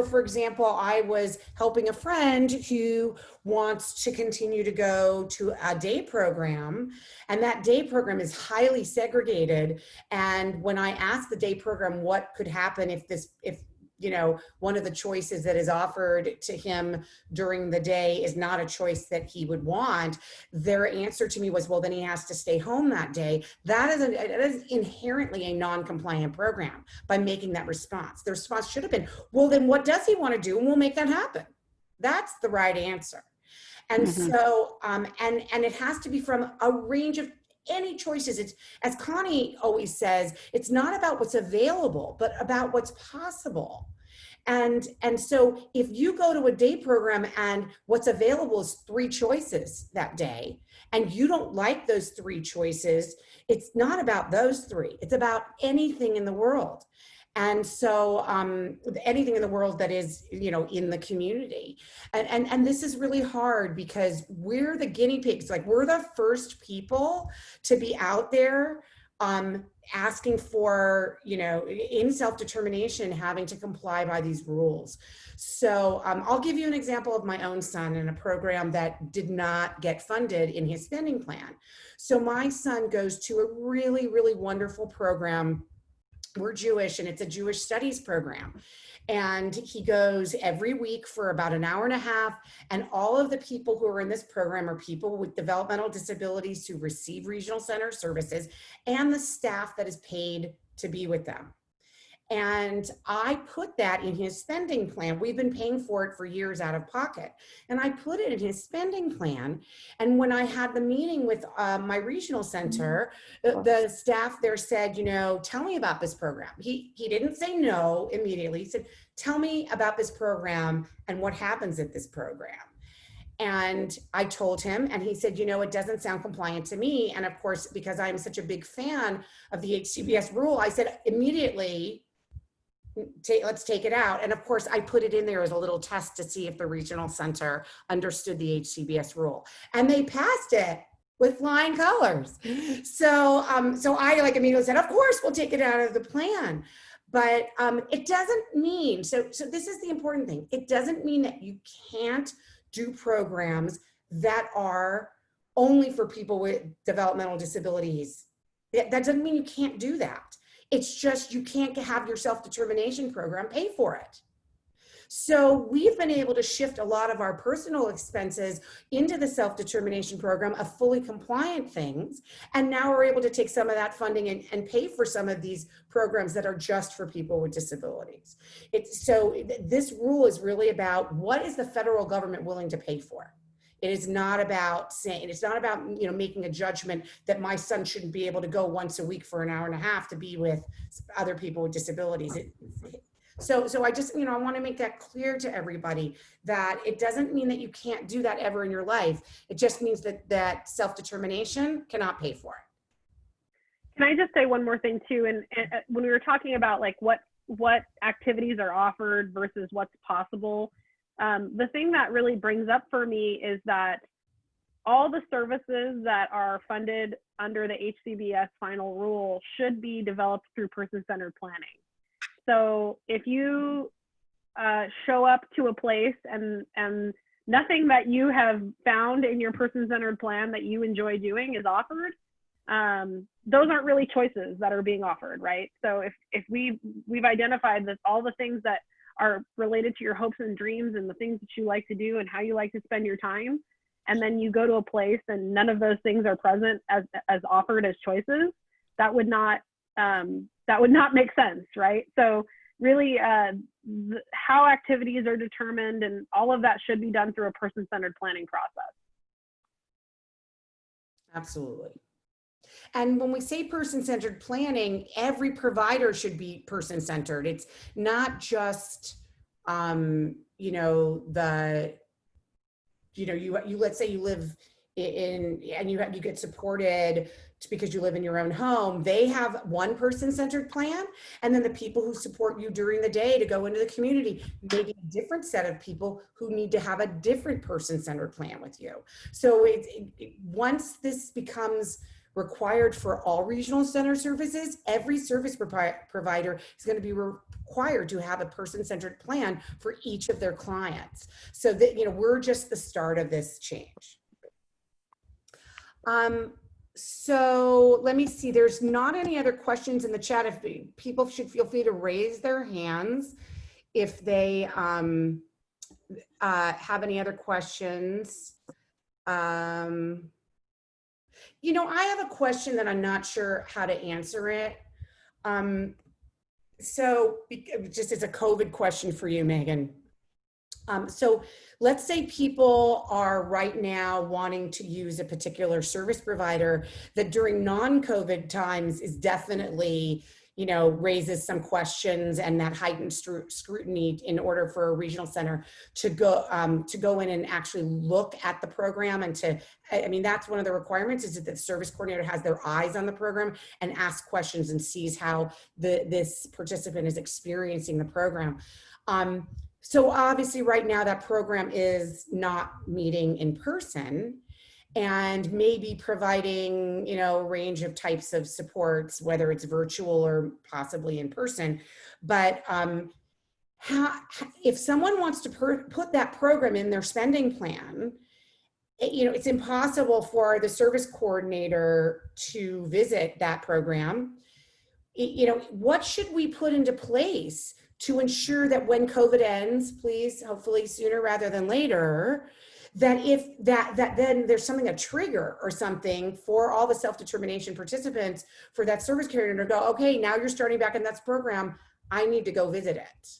for example, I was helping a friend who wants to continue to go to a day program, and that day program is highly segregated. And when I asked the day program what could happen if one of the choices that is offered to him during the day is not a choice that he would want, their answer to me was, well, then he has to stay home that day. That is inherently a non-compliant program by making that response. The response should have been, well, then what does he want to do? And we'll make that happen. That's the right answer. And so, and it has to be from a range of any choices. It's, as Connie always says, it's not about what's available, but about what's possible. And so if you go to a day program and what's available is 3 choices that day, and you don't like those 3 choices, it's not about those 3. It's about anything in the world. And so anything in the world that is, in the community. And this is really hard because we're the guinea pigs. Like, we're the first people to be out there asking for, in self-determination, having to comply by these rules. So I'll give you an example of my own son in a program that did not get funded in his spending plan. So my son goes to a really, really wonderful program. We're Jewish, and it's a Jewish studies program. And he goes every week for about an hour and a half. And all of the people who are in this program are people with developmental disabilities who receive regional center services, and the staff that is paid to be with them. And I put that in his spending plan. We've been paying for it for years out of pocket. And I put it in his spending plan. And when I had the meeting with my regional center, the staff there said, tell me about this program. He didn't say no immediately. He said, tell me about this program and what happens at this program. And I told him, and he said, it doesn't sound compliant to me. And of course, because I'm such a big fan of the HCBS rule, I said immediately, let's take it out. And of course, I put it in there as a little test to see if the regional center understood the HCBS rule, and they passed it with flying colors. So, I immediately said, of course, we'll take it out of the plan. But it doesn't mean, so this is the important thing. It doesn't mean that you can't do programs that are only for people with developmental disabilities. That doesn't mean you can't do that. It's just you can't have your self-determination program pay for it. So we've been able to shift a lot of our personal expenses into the self-determination program of fully compliant things. And now we're able to take some of that funding and pay for some of these programs that are just for people with disabilities. So this rule is really about what is the federal government willing to pay for. It is not about saying, it's not about, making a judgment that my son shouldn't be able to go once a week for an hour and a half to be with other people with disabilities. So I just, I want to make that clear to everybody that it doesn't mean that you can't do that ever in your life. It just means that self-determination cannot pay for it. Can I just say one more thing too? And when we were talking about like what activities are offered versus what's possible, the thing that really brings up for me is that all the services that are funded under the HCBS final rule should be developed through person-centered planning. So if you show up to a place and nothing that you have found in your person-centered plan that you enjoy doing is offered, those aren't really choices that are being offered, right? So if we've identified that all the things that are related to your hopes and dreams and the things that you like to do and how you like to spend your time, and then you go to a place and none of those things are present as offered as choices, that would not make sense, right? So really, how activities are determined and all of that should be done through a person-centered planning process. Absolutely. And when we say person-centered planning, every provider should be person-centered. It's not just, you let's say you live in, and you get supported because you live in your own home. They have one person-centered plan, and then the people who support you during the day to go into the community, maybe a different set of people who need to have a different person-centered plan with you. So once this becomes required for all regional center services, every service provider is going to be required to have a person-centered plan for each of their clients. So that, we're just the start of this change. So let me see, there's not any other questions in the chat. If people should feel free to raise their hands if they have any other questions. I have a question that I'm not sure how to answer it. So just as a COVID question for you, Megan. So let's say people are right now wanting to use a particular service provider that during non-COVID times is definitely, raises some questions and that heightened scrutiny in order for a regional center to go in and actually look at the program and that's one of the requirements is that the service coordinator has their eyes on the program and asks questions and sees how this participant is experiencing the program. So obviously right now that program is not meeting in person and maybe providing, a range of types of supports, whether it's virtual or possibly in person. But if someone wants to put that program in their spending plan, it's impossible for the service coordinator to visit that program. What should we put into place to ensure that when COVID ends, please, hopefully sooner rather than later, that if that then there's a trigger or something for all the self-determination participants for that service coordinator to go, okay, now you're starting back in that program, I need to go visit it.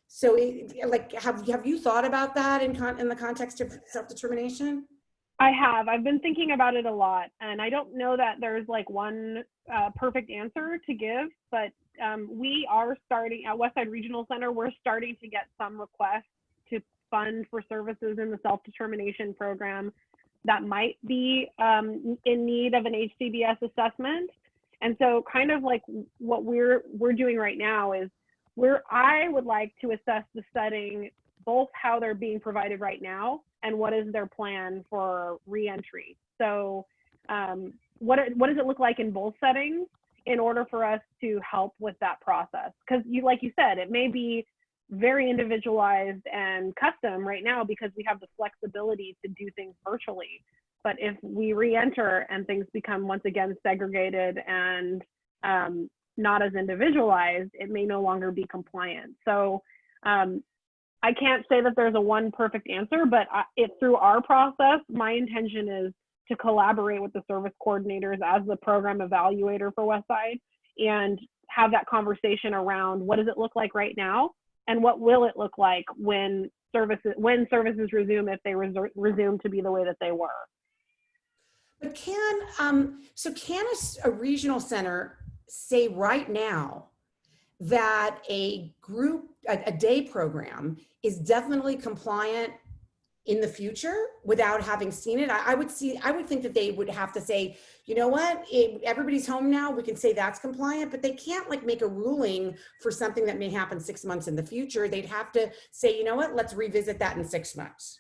So have you thought about that in the context of self-determination? I have. I've been thinking about it a lot, and I don't know that there's one perfect answer to give, but we are starting at Westside Regional Center. We're starting to get some requests to fund for services in the self-determination program that might be in need of an HCBS assessment. And so kind of like what we're doing right now is I would like to assess the setting, both how they're being provided right now and what is their plan for reentry. So what does it look like in both settings in order for us to help with that process? Because like you said, it may be very individualized and custom right now because we have the flexibility to do things virtually. But if we re-enter and things become once again segregated and not as individualized, it may no longer be compliant. So I can't say that there's a one perfect answer, but through our process, my intention is to collaborate with the service coordinators as the program evaluator for Westside and have that conversation around what does it look like right now and what will it look like when services resume, if they resume to be the way that they were. But can a regional center say right now that a day program is definitely compliant in the future without having seen it? I would think that they would have to say, you know what, everybody's home now, we can say that's compliant, but they can't make a ruling for something that may happen 6 months in the future. They'd have to say, you know what, let's revisit that in 6 months.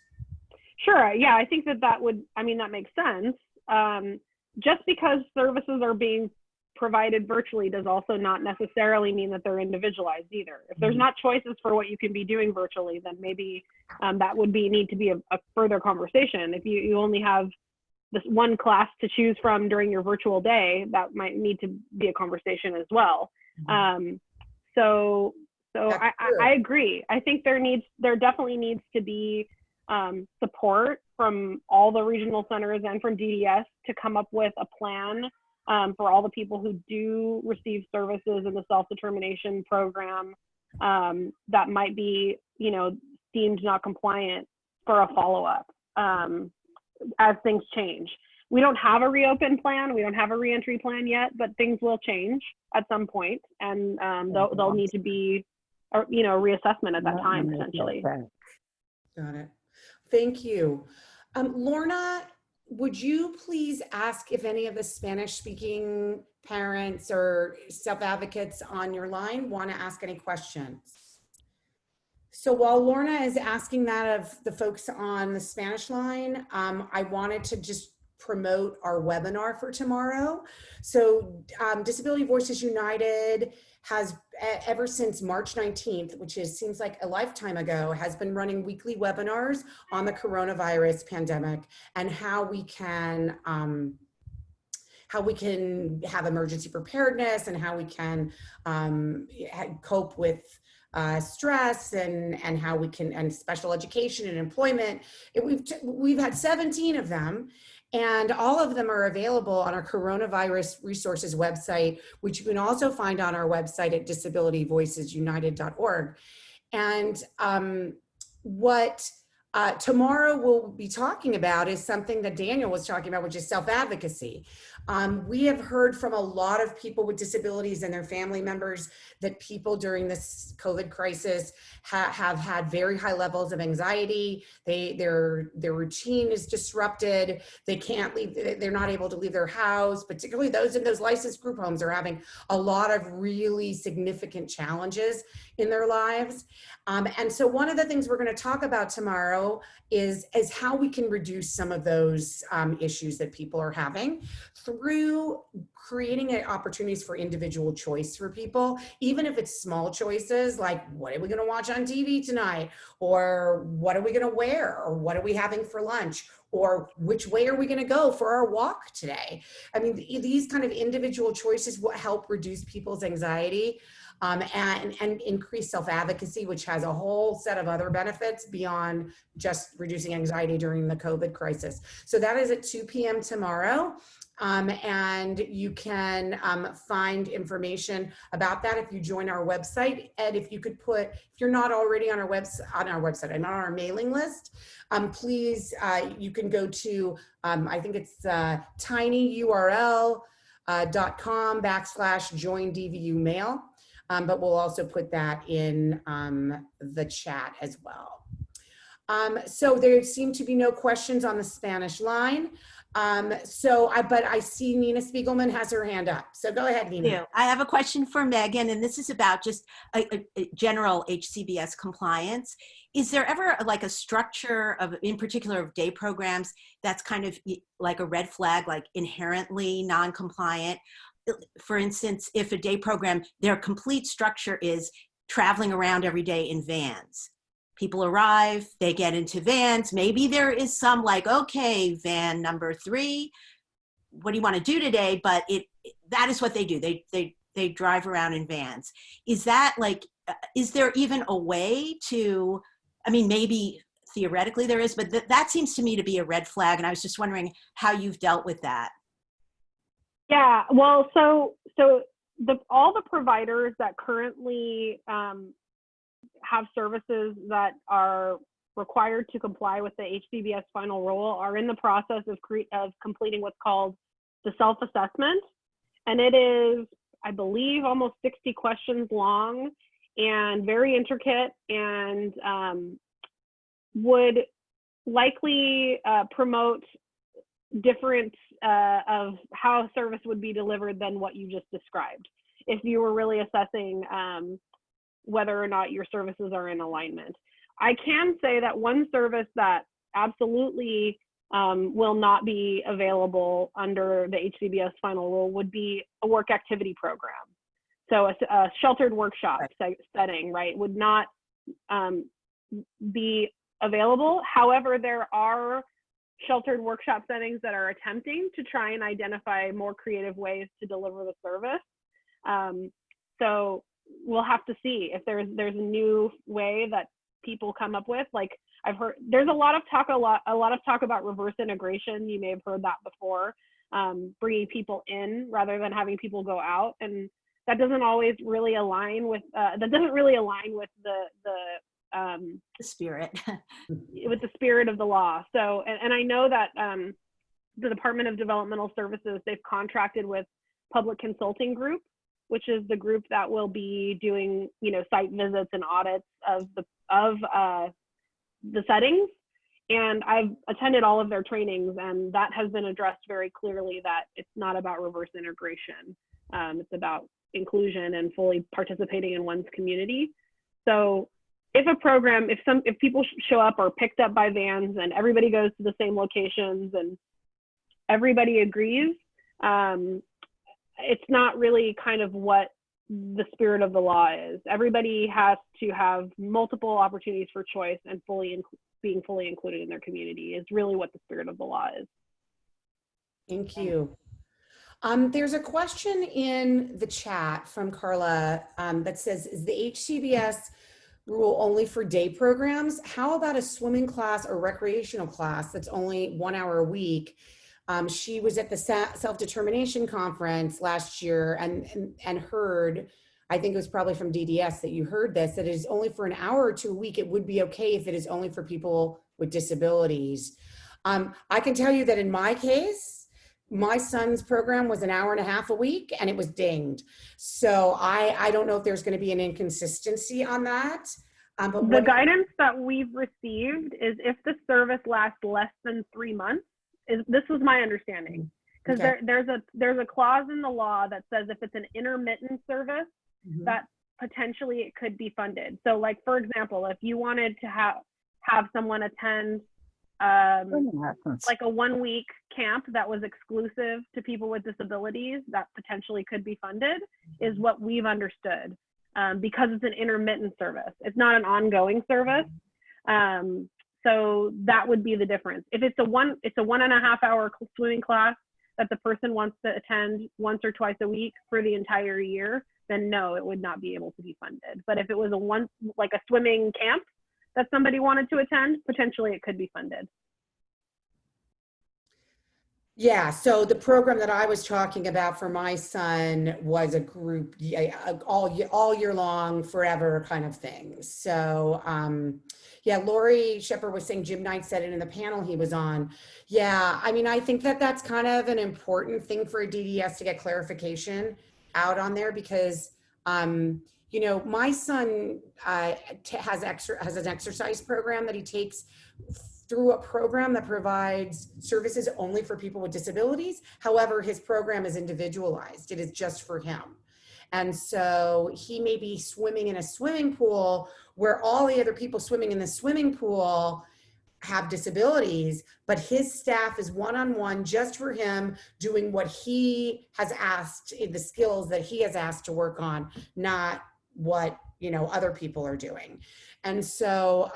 Sure, yeah, I think that makes sense. Just because services are being provided virtually does also not necessarily mean that they're individualized either. If there's not choices for what you can be doing virtually, then maybe that would need to be a further conversation. If you only have this one class to choose from during your virtual day, that might need to be a conversation as well. So I agree. I think there definitely needs to be support from all the regional centers and from DDS to come up with a plan for all the people who do receive services in the self-determination program that might be, deemed not compliant for a follow-up as things change. We don't have a reopen plan. We don't have a reentry plan yet, but things will change at some point, and they'll need to be, a reassessment at that time potentially. Got it. Thank you. Lorna, would you please ask if any of the Spanish-speaking parents or self-advocates on your line want to ask any questions? So while Lorna is asking that of the folks on the Spanish line, I wanted to just promote our webinar for tomorrow. So Disability Voices United has, ever since March 19th, which seems like a lifetime ago, has been running weekly webinars on the coronavirus pandemic and how we can have emergency preparedness and how we can cope with stress and how we can, and special education and employment. We've had 17 of them, and all of them are available on our coronavirus resources website, which you can also find on our website at disabilityvoicesunited.org. And what tomorrow we'll be talking about is something that Daniel was talking about, which is self-advocacy. We have heard from a lot of people with disabilities and their family members that people during this COVID crisis have had very high levels of anxiety. Their routine is disrupted. They can't leave, they're not able to leave their house, particularly those in those licensed group homes are having a lot of really significant challenges in their lives. And so one of the things we're going to talk about tomorrow is how we can reduce some of those issues that people are having through creating opportunities for individual choice for people, even if it's small choices like what are we going to watch on TV tonight, or what are we going to wear, or what are we having for lunch, or which way are we going to go for our walk today. I mean, these kind of individual choices will help reduce people's anxiety and increase self-advocacy, which has a whole set of other benefits beyond just reducing anxiety during the COVID crisis. So that is at 2 p.m. tomorrow. And you can find information about that if you join our website. And if you could if you're not already on our website and on our mailing list, please, you can go to, I think it's tinyurl.com/join-DVU-mail. But we'll also put that in the chat as well. So there seem to be no questions on the Spanish line. But I see Nina Spiegelman has her hand up. So go ahead, Nina. I have a question for Megan, and this is about just a general HCBS compliance. Is there ever like a structure in particular of day programs that's kind of like a red flag, like inherently non-compliant? For instance, if a day program, their complete structure is traveling around every day in vans. People arrive, they get into vans. Maybe there is some like, okay, van number 3, what do you want to do today? But that is what they do. They drive around in vans. Is that like, is there even a way to, I mean, maybe theoretically there is, but that seems to me to be a red flag. And I was just wondering how you've dealt with that. Yeah, well, so all the providers that currently have services that are required to comply with the HCBS final rule are in the process of completing what's called the self-assessment. And it is, I believe, almost 60 questions long and very intricate, and would likely promote different of how service would be delivered than what you just described, if you were really assessing whether or not your services are in alignment. I can say that one service that absolutely will not be available under the HCBS final rule would be a work activity program. So a sheltered workshop setting, right, would not be available. However, there are sheltered workshop settings that are attempting to try and identify more creative ways to deliver the service. So we'll have to see if there's a new way that people come up with. Like I've heard, there's a lot of talk about reverse integration. You may have heard that before, bringing people in rather than having people go out, and that doesn't always really align with the spirit with the spirit of the law. So, and I know that the Department of Developmental Services, they've contracted with Public Consulting Group, which is the group that will be doing, you know, site visits and audits of the settings. And I've attended all of their trainings, and that has been addressed very clearly that it's not about reverse integration. It's about inclusion and fully participating in one's community. So if a program, if people show up or picked up by vans and everybody goes to the same locations and everybody agrees, it's not really kind of what the spirit of the law is. Everybody has to have multiple opportunities for choice, and being fully included in their community is really what the spirit of the law is. Thank you. There's a question in the chat from Carla that says, is the HCBS rule only for day programs? How about a swimming class or recreational class that's only 1 hour a week? She was at the self-determination conference last year and heard, I think it was probably from DDS that you heard this, that it is only for an hour or 2 a week. It would be okay if it is only for people with disabilities. I can tell you that in my case, my son's program was 1.5 hours a week and it was dinged. So I don't know if there's going to be an inconsistency on that. But the guidance that we've received is if the service lasts less than 3 months, this was my understanding, because okay. there's a clause in the law that says if it's an intermittent service, that potentially it could be funded. So like, for example, if you wanted to have someone attend like a 1 week camp that was exclusive to people with disabilities, that potentially could be funded, is what we've understood, because it's an intermittent service. It's not an ongoing service. So that would be the difference. If it's a 1.5 hour swimming class that the person wants to attend once or twice a week for the entire year, then no, it would not be able to be funded. But if it was like a swimming camp that somebody wanted to attend, potentially it could be funded. Yeah, so the program that I was talking about for my son was a group, all year long, forever kind of thing. So yeah, Lori Shepard was saying Jim Knight said it in the panel he was on. Yeah, I mean, I think that that's kind of an important thing for a DDS to get clarification out on there, because you know, my son has an exercise program that he takes through a program that provides services only for people with disabilities. However, his program is individualized. It is just for him. And so he may be swimming in a swimming pool where all the other people swimming in the swimming pool have disabilities, but his staff is one-on-one just for him, doing what he has asked, the skills that he has asked to work on, not what, you know, other people are doing. And so,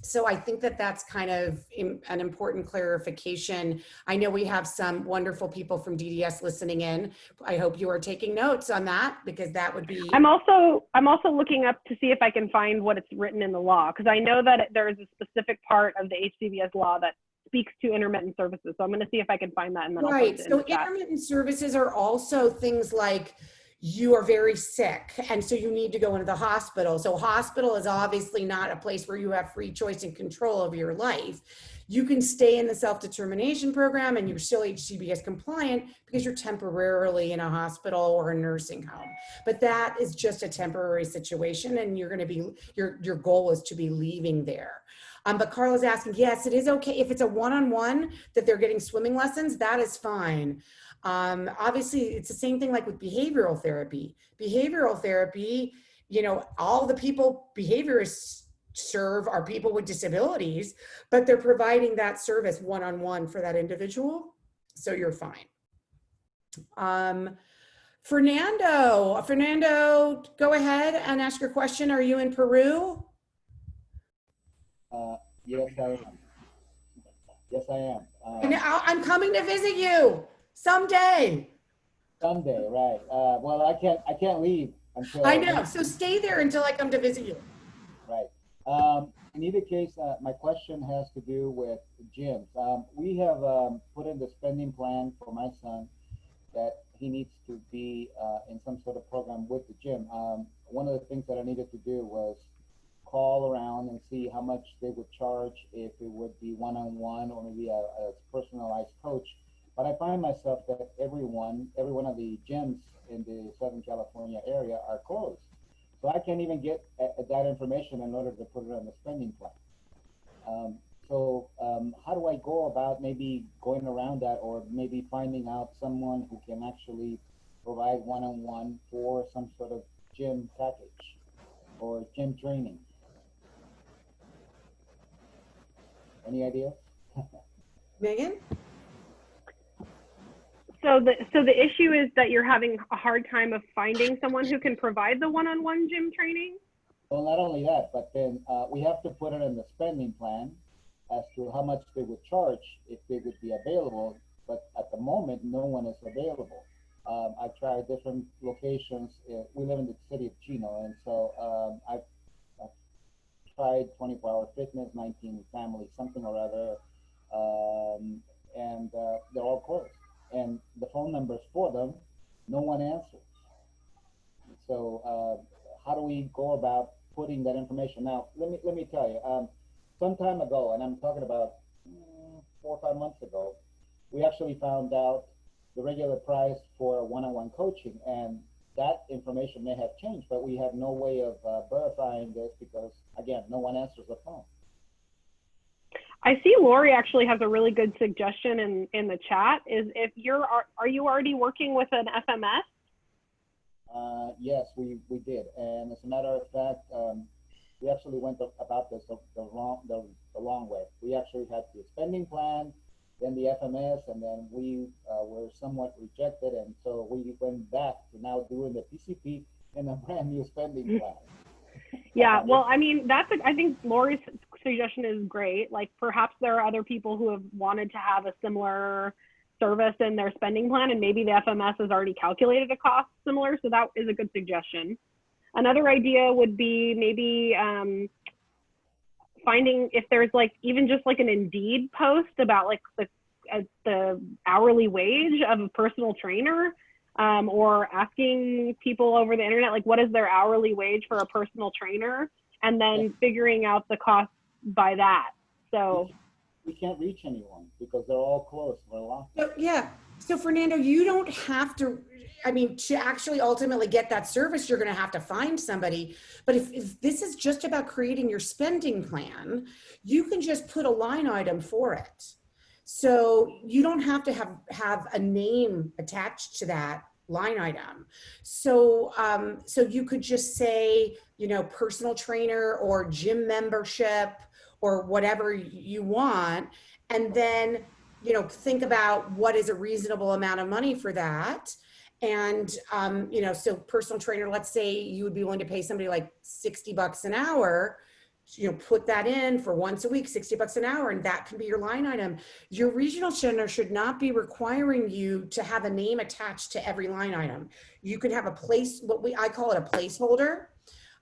so I think that that's kind of an important clarification. I know we have some wonderful people from DDS listening in. I hope you are taking notes on that, because that would be. I'm also looking up to see if I can find what it's written in the law, because I know that there is a specific part of the HCBS law that speaks to intermittent services. So I'm going to see if I can find that, and then right. I'll post it in So the chat. Intermittent services are also things like, you are very sick and so you need to go into the hospital. So hospital is obviously not a place where you have free choice and control over your life. You can stay in the self-determination program and you're still HCBS compliant because you're temporarily in a hospital or a nursing home. But that is just a temporary situation, and you're going to be, your goal is to be leaving there. But Carla's asking, yes, it is okay if it's a one-on-one that they're getting swimming lessons, that is fine. Obviously, it's the same thing like with behavioral therapy. Behavioral therapy, you know, all the people, behaviorists serve are people with disabilities, but they're providing that service one-on-one for that individual. So you're fine. Fernando, go ahead and ask your question. Are you in Peru? Yes, I am. Yes, I am. And I'm coming to visit you someday. Someday, right? Well, I can't leave until. I know. So stay there until I come to visit you. Right. In either case, my question has to do with gyms. We have put in the spending plan for my son that he needs to be in some sort of program with the gym. One of the things that I needed to do was call around and see how much they would charge if it would be one-on-one or maybe a personalized coach. But I find myself that every one of the gyms in the Southern California area are closed. So I can't even get that information in order to put it on the spending plan. How do I go about maybe going around that, or maybe finding out someone who can actually provide one-on-one for some sort of gym package or gym training? Any idea? Megan? So the issue is that you're having a hard time of finding someone who can provide the one-on-one gym training? Well, not only that, but then we have to put it in the spending plan as to how much they would charge if they would be available. But at the moment, no one is available. I've tried different locations. We live in the city of Chino, and so I've tried 24-hour fitness, 19 family, something or other, and they're all closed. And the phone numbers for them, no one answers. So how do we go about putting that information? Now, let me tell you, some time ago, and I'm talking about 4 or 5 months ago, we actually found out the regular price for one-on-one coaching, and that information may have changed, but we have no way of verifying this because, again, no one answers the phone. I see Lori actually has a really good suggestion in the chat. Is if are you already working with an FMS? Yes, we did, and as a matter of fact, we actually went about this the long way. We actually had the spending plan, then the FMS, and then we were somewhat rejected, and so we went back to now doing the PCP and a brand new spending plan. Yeah, well, I mean, I think Lori's suggestion is great. Like, perhaps there are other people who have wanted to have a similar service in their spending plan, and maybe the FMS has already calculated a cost similar, so that is a good suggestion. Another idea would be maybe finding if there's like even just like an Indeed post about like the hourly wage of a personal trainer, or asking people over the internet, like, what is their hourly wage for a personal trainer, and then figuring out the cost by that. So we can't reach anyone because they're all closed. We're locked. So, yeah. So Fernando, you don't have to, I mean, to actually ultimately get that service, you're going to have to find somebody. But if this is just about creating your spending plan, you can just put a line item for it. So you don't have to have a name attached to that line item. So, so you could just say, you know, personal trainer or gym membership or whatever you want. And then, you know, think about what is a reasonable amount of money for that. And, you know, so personal trainer, let's say you would be willing to pay somebody like $60 an hour, you know, put that in for once a week, $60 an hour, and that can be your line item. Your regional center should not be requiring you to have a name attached to every line item. You can have a place, I call it a placeholder.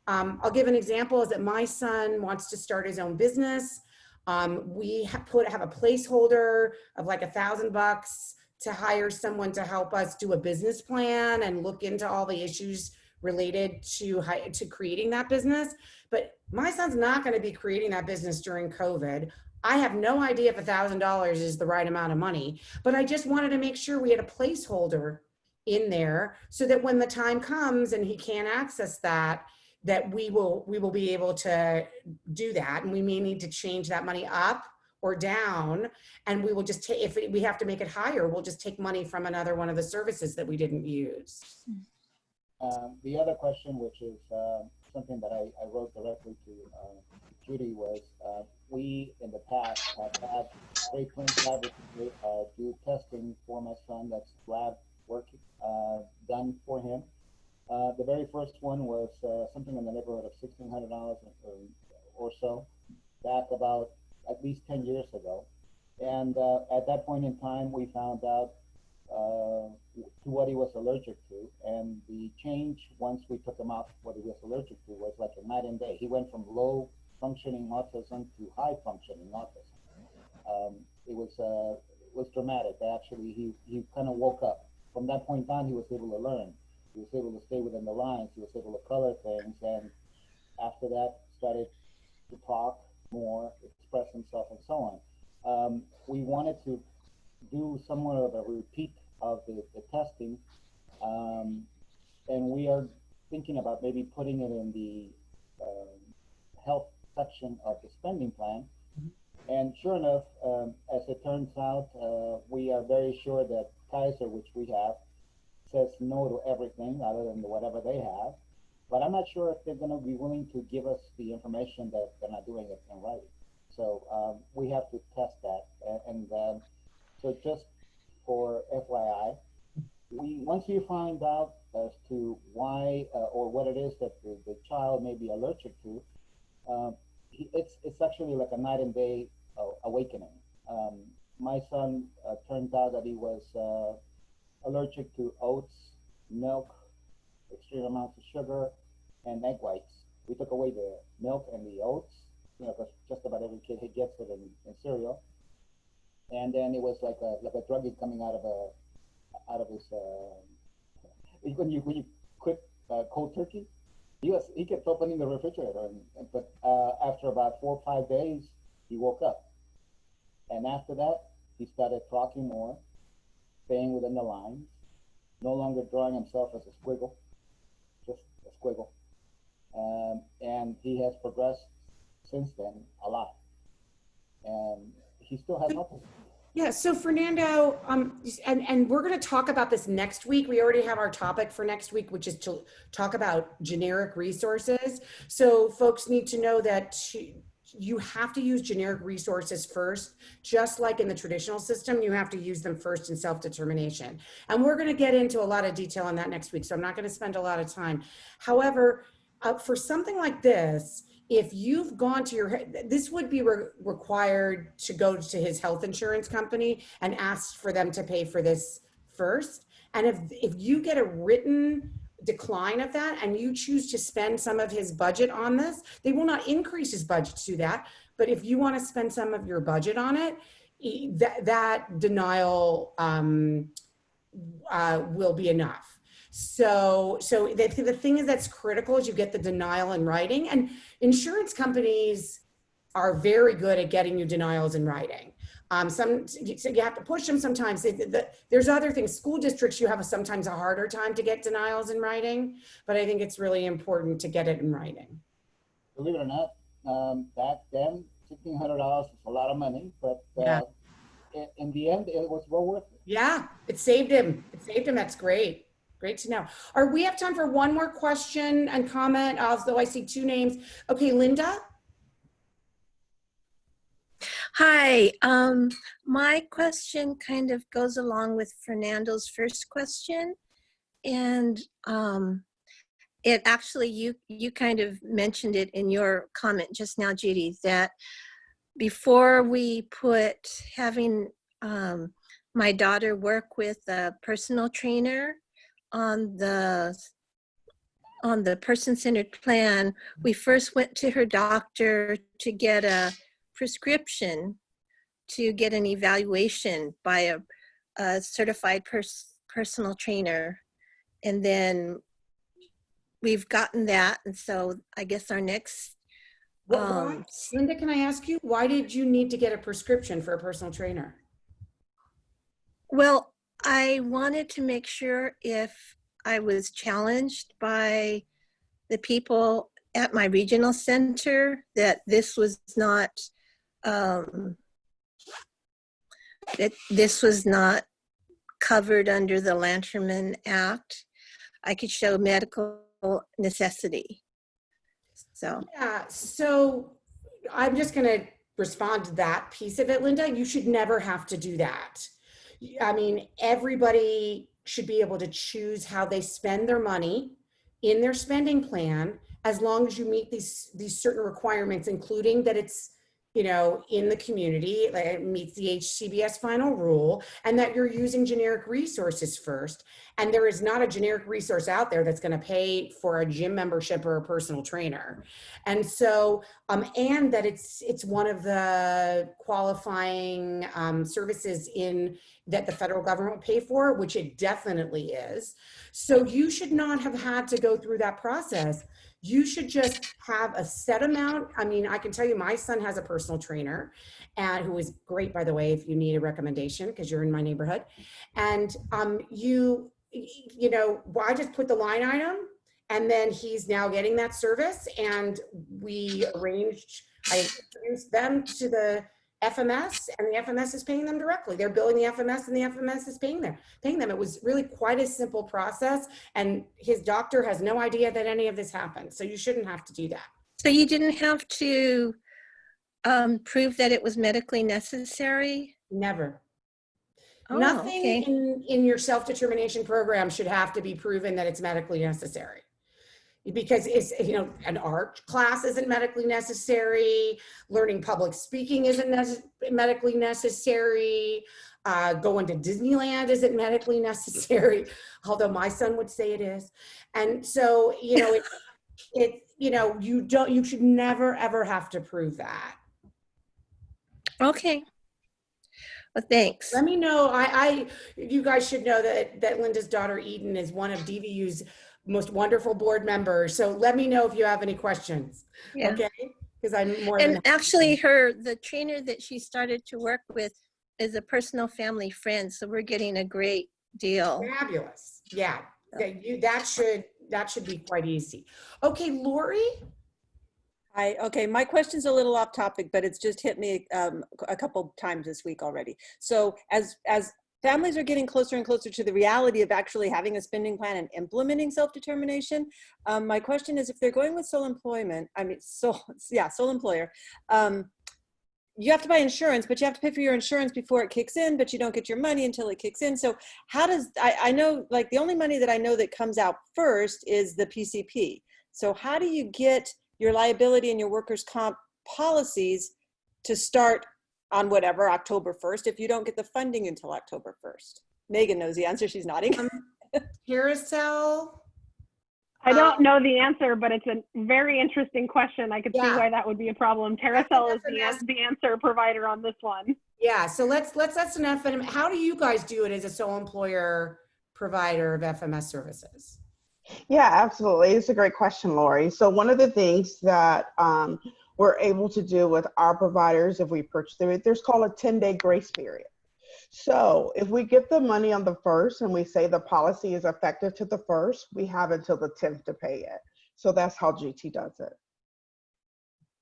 I'll give an example is that my son wants to start his own business. We have a placeholder of like $1,000 to hire someone to help us do a business plan and look into all the issues related to creating that business. But my son's not going to be creating that business during COVID. I have no idea if $1,000 is the right amount of money, but I just wanted to make sure we had a placeholder in there so that when the time comes and he can't access that, that we will be able to do that. And we may need to change that money up or down, and we will just take, if we have to make it higher, we'll just take money from another one of the services that we didn't use. The other question, which is something that I wrote directly to Judy was, we in the past have had Great Plains Laboratory do testing for my son. That's lab work done for him. The very first one was something in the neighborhood of $1,600 or so, back about at least 10 years ago. And at that point in time, we found out to what he was allergic to. And the change, once we took him off what he was allergic to, was like a night and day. He went from low functioning autism to high functioning autism. It was dramatic. Actually, he kind of woke up. From that point on, he was able to learn. He was able to stay within the lines. He was able to color things. And after that, started to talk more, express himself, and so on. We wanted to do somewhat of a repeat of the testing. And we are thinking about maybe putting it in the health section of the spending plan. And sure enough, as it turns out, we are very sure that Kaiser, which we have, says no to everything other than whatever they have. But I'm not sure if they're going to be willing to give us the information that they're not doing it in writing. So we have to test that. And so just for FYI, once you find out as to why or what it is that the child may be allergic to, it's actually like a night and day awakening. My son turned out that he was allergic to oats, milk, extreme amounts of sugar, and egg whites. We took away the milk and the oats, because just about every kid gets it in cereal. And then it was like a druggie coming out of his. When you quit cold turkey, he kept opening the refrigerator, but after about 4 or 5 days, he woke up. And after that, he started talking more, staying within the lines, no longer drawing himself as a squiggle, just a squiggle. And he has progressed since then a lot. And he still has autism. Yeah, so Fernando, and we're going to talk about this next week. We already have our topic for next week, which is to talk about generic resources. So folks need to know that you have to use generic resources first, just like in the traditional system, you have to use them first in self-determination. And we're going to get into a lot of detail on that next week, so I'm not going to spend a lot of time. However, for something like this, if you've gone to this would be required to go to his health insurance company and ask for them to pay for this first. And if you get a written decline of that and you choose to spend some of his budget on this, they will not increase his budget to that. But if you want to spend some of your budget on it, that denial will be enough. So the thing is that's critical is you get the denial in writing, and insurance companies are very good at getting you denials in writing. So you have to push them sometimes. There's other things. School districts, you have sometimes a harder time to get denials in writing, but I think it's really important to get it in writing. Believe it or not, back then, $1,600 is a lot of money, but in the end, it was well worth it. Yeah, it saved him. That's great. Great to know. We have time for one more question and comment, although I see 2 names. Okay, Linda? Hi, my question kind of goes along with Fernando's first question. And it actually, you kind of mentioned it in your comment just now, Judy, that before we put having my daughter work with a personal trainer on the person-centered plan, we first went to her doctor to get a prescription to get an evaluation by a certified personal trainer. And then we've gotten that. And so I guess our next... Linda, can I ask you, why did you need to get a prescription for a personal trainer? Well, I wanted to make sure if I was challenged by the people at my regional center that this was not covered under the Lanterman Act. I could show medical necessity. So yeah, so I'm just going to respond to that piece of it, Linda. You should never have to do that. I mean, everybody should be able to choose how they spend their money in their spending plan, as long as you meet these certain requirements, including that it's, you know, in the community, like it meets the HCBS final rule, and that you're using generic resources first. And there is not a generic resource out there that's going to pay for a gym membership or a personal trainer. And so, and that it's one of the qualifying services in that the federal government will pay for, which it definitely is. So you should not have had to go through that process. You should just have a set amount. I mean, I can tell you my son has a personal trainer, and who is great, by the way, if you need a recommendation, because you're in my neighborhood. And you know, I just put the line item, and then he's now getting that service, and I introduced them to the FMS, and the FMS is paying them directly. They're billing the FMS, and the FMS is paying them. It was really quite a simple process, and his doctor has no idea that any of this happened. So you shouldn't have to do that. So you didn't have to prove that it was medically necessary? Never. Oh, Nothing okay. in your self-determination program should have to be proven that it's medically necessary. Because it's, you know, an art class isn't medically necessary, learning public speaking isn't medically necessary, going to Disneyland isn't medically necessary, although my son would say it is. And so, you know, you know, you should never ever have to prove that. Okay. Well, thanks. Let me know. You guys should know that Linda's daughter Eden is one of DVU's most wonderful board members. So let me know if you have any questions. Yeah. Okay, because I'm more And than actually the trainer that she started to work with is a personal family friend. So we're getting a great deal. fabulous. Yeah, that should be quite easy. Okay, Lori. Hi, okay, my question's a little off topic, but it's just hit me a couple times this week already. So as families are getting closer and closer to the reality of actually having a spending plan and implementing self-determination, my question is, if they're going with sole employer, you have to buy insurance, but you have to pay for your insurance before it kicks in, but you don't get your money until it kicks in. So how does, I know, like the only money that I know that comes out first is the PCP. So how do you get your liability and your workers' comp policies to start on whatever, October 1st, if you don't get the funding until October 1st? Megan knows the answer, she's nodding. Carousel. I don't know the answer, but it's a very interesting question. I could see why that would be a problem. Carousel is the answer provider on this one. Yeah, so that's an FMS. How do you guys do it as a sole employer provider of FMS services? Yeah, absolutely. It's a great question, Lori. So one of the things that we're able to do with our providers, if we purchase it, there's called a 10-day grace period. So if we get the money on the 1st and we say the policy is effective to the 1st, we have until the 10th to pay it. So that's how GT does it.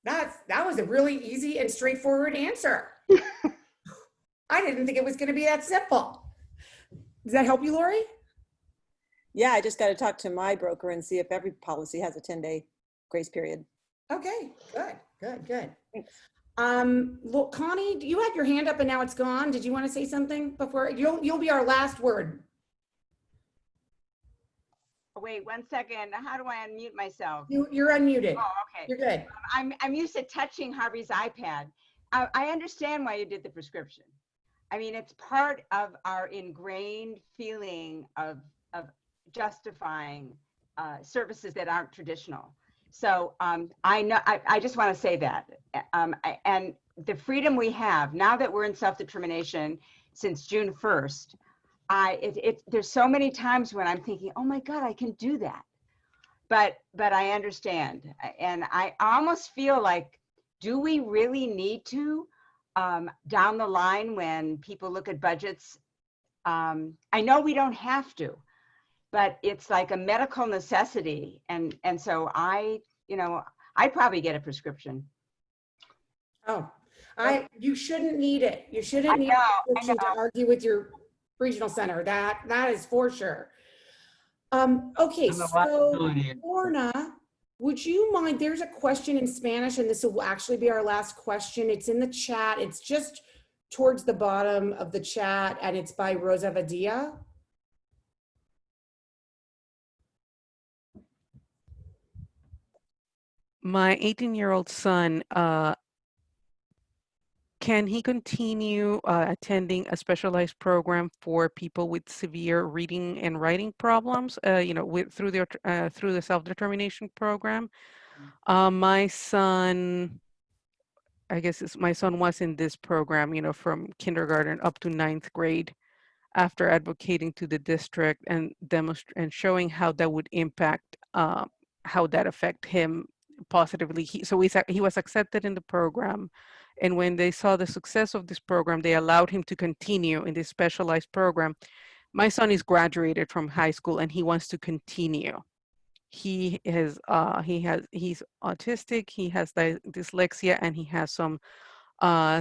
That was a really easy and straightforward answer. I didn't think it was going to be that simple. Does that help you, Lori? Yeah, I just got to talk to my broker and see if every policy has a 10-day grace period. Okay, good. Thanks. Well, Connie, you had your hand up and now it's gone. Did you want to say something before? You'll be our last word. Oh, wait 1 second. How do I unmute myself? You're unmuted. Oh, okay. You're good. I'm used to touching Harvey's iPad. I understand why you did the prescription. I mean, it's part of our ingrained feeling of justifying services that aren't traditional. So I know, I just want to say that. And the freedom we have now that we're in self-determination since June 1st, there's so many times when I'm thinking, oh my God, I can do that. But I understand. And I almost feel like, do we really need to down the line when people look at budgets? I know we don't have to, but it's like a medical necessity. And so I'd probably get a prescription. Oh, you shouldn't need it. You shouldn't need to argue with your regional center. That is for sure. Okay, so Lorna, Would you mind, there's a question in Spanish, and this will actually be our last question. It's in the chat. It's just towards the bottom of the chat, and it's by Rosa Vadia. My 18-year-old son, can he continue attending a specialized program for people with severe reading and writing problems, through the self-determination program? My son, my son was in this program, from kindergarten up to 9th grade, after advocating to the district and showing how that would impact, how that affect him positively. He was accepted in the program, and when they saw the success of this program, they allowed him to continue in this specialized program. My son is graduated from high school and he wants to continue. He's autistic, he has dyslexia, and he has some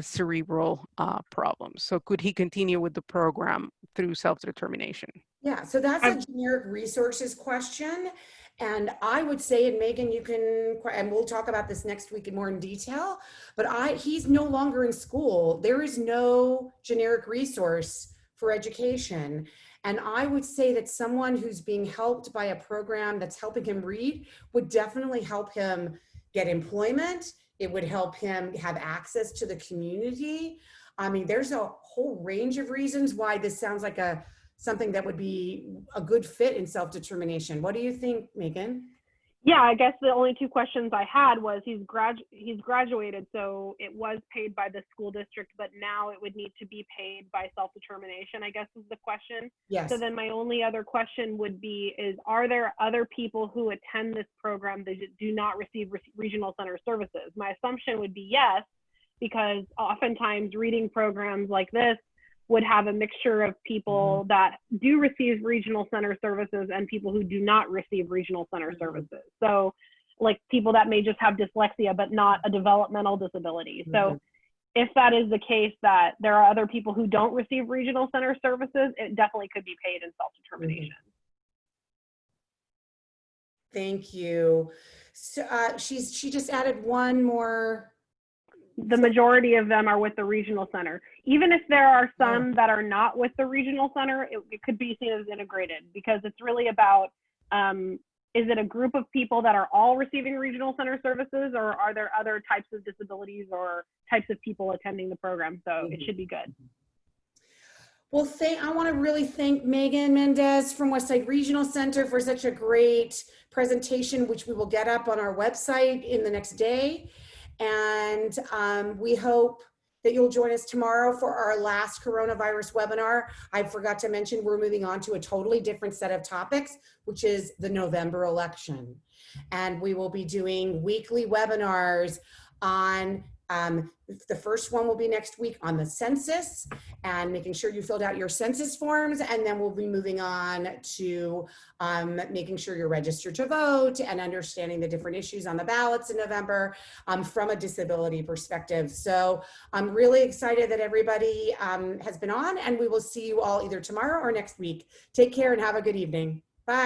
cerebral problems. So could he continue with the program through self-determination? Yeah, so that's a generic resources question. And I would say, and Megan, you can, and we'll talk about this next week in more in detail, but he's no longer in school. There is no generic resource for education. And I would say that someone who's being helped by a program that's helping him read would definitely help him get employment. It would help him have access to the community. I mean, there's a whole range of reasons why this sounds like something that would be a good fit in self-determination. What do you think, Megan? Yeah, I guess the only two questions I had was he's graduated, so it was paid by the school district, but now it would need to be paid by self-determination, I guess is the question. Yes. So then my only other question would be are there other people who attend this program that do not receive regional center services? My assumption would be yes, because oftentimes reading programs like this would have a mixture of people that do receive regional center services and people who do not receive regional center services. So like people that may just have dyslexia, but not a developmental disability. So if that is the case, that there are other people who don't receive regional center services, it definitely could be paid in self-determination. Thank you. So she just added one more. The majority of them are with the regional center. Even if there are some that are not with the regional center, it could be seen as integrated, because it's really about, is it a group of people that are all receiving regional center services, or are there other types of disabilities or types of people attending the program? So it should be good. Well, I want to really thank Megan Mendes from Westside Regional Center for such a great presentation, which we will get up on our website in the next day. And we hope that you'll join us tomorrow for our last coronavirus webinar. I forgot to mention we're moving on to a totally different set of topics, which is the November election. And we will be doing weekly webinars on, the first one will be next week on the census and making sure you filled out your census forms. And then we'll be moving on to making sure you're registered to vote and understanding the different issues on the ballots in November from a disability perspective. So I'm really excited that everybody has been on, and we will see you all either tomorrow or next week. Take care and have a good evening. Bye.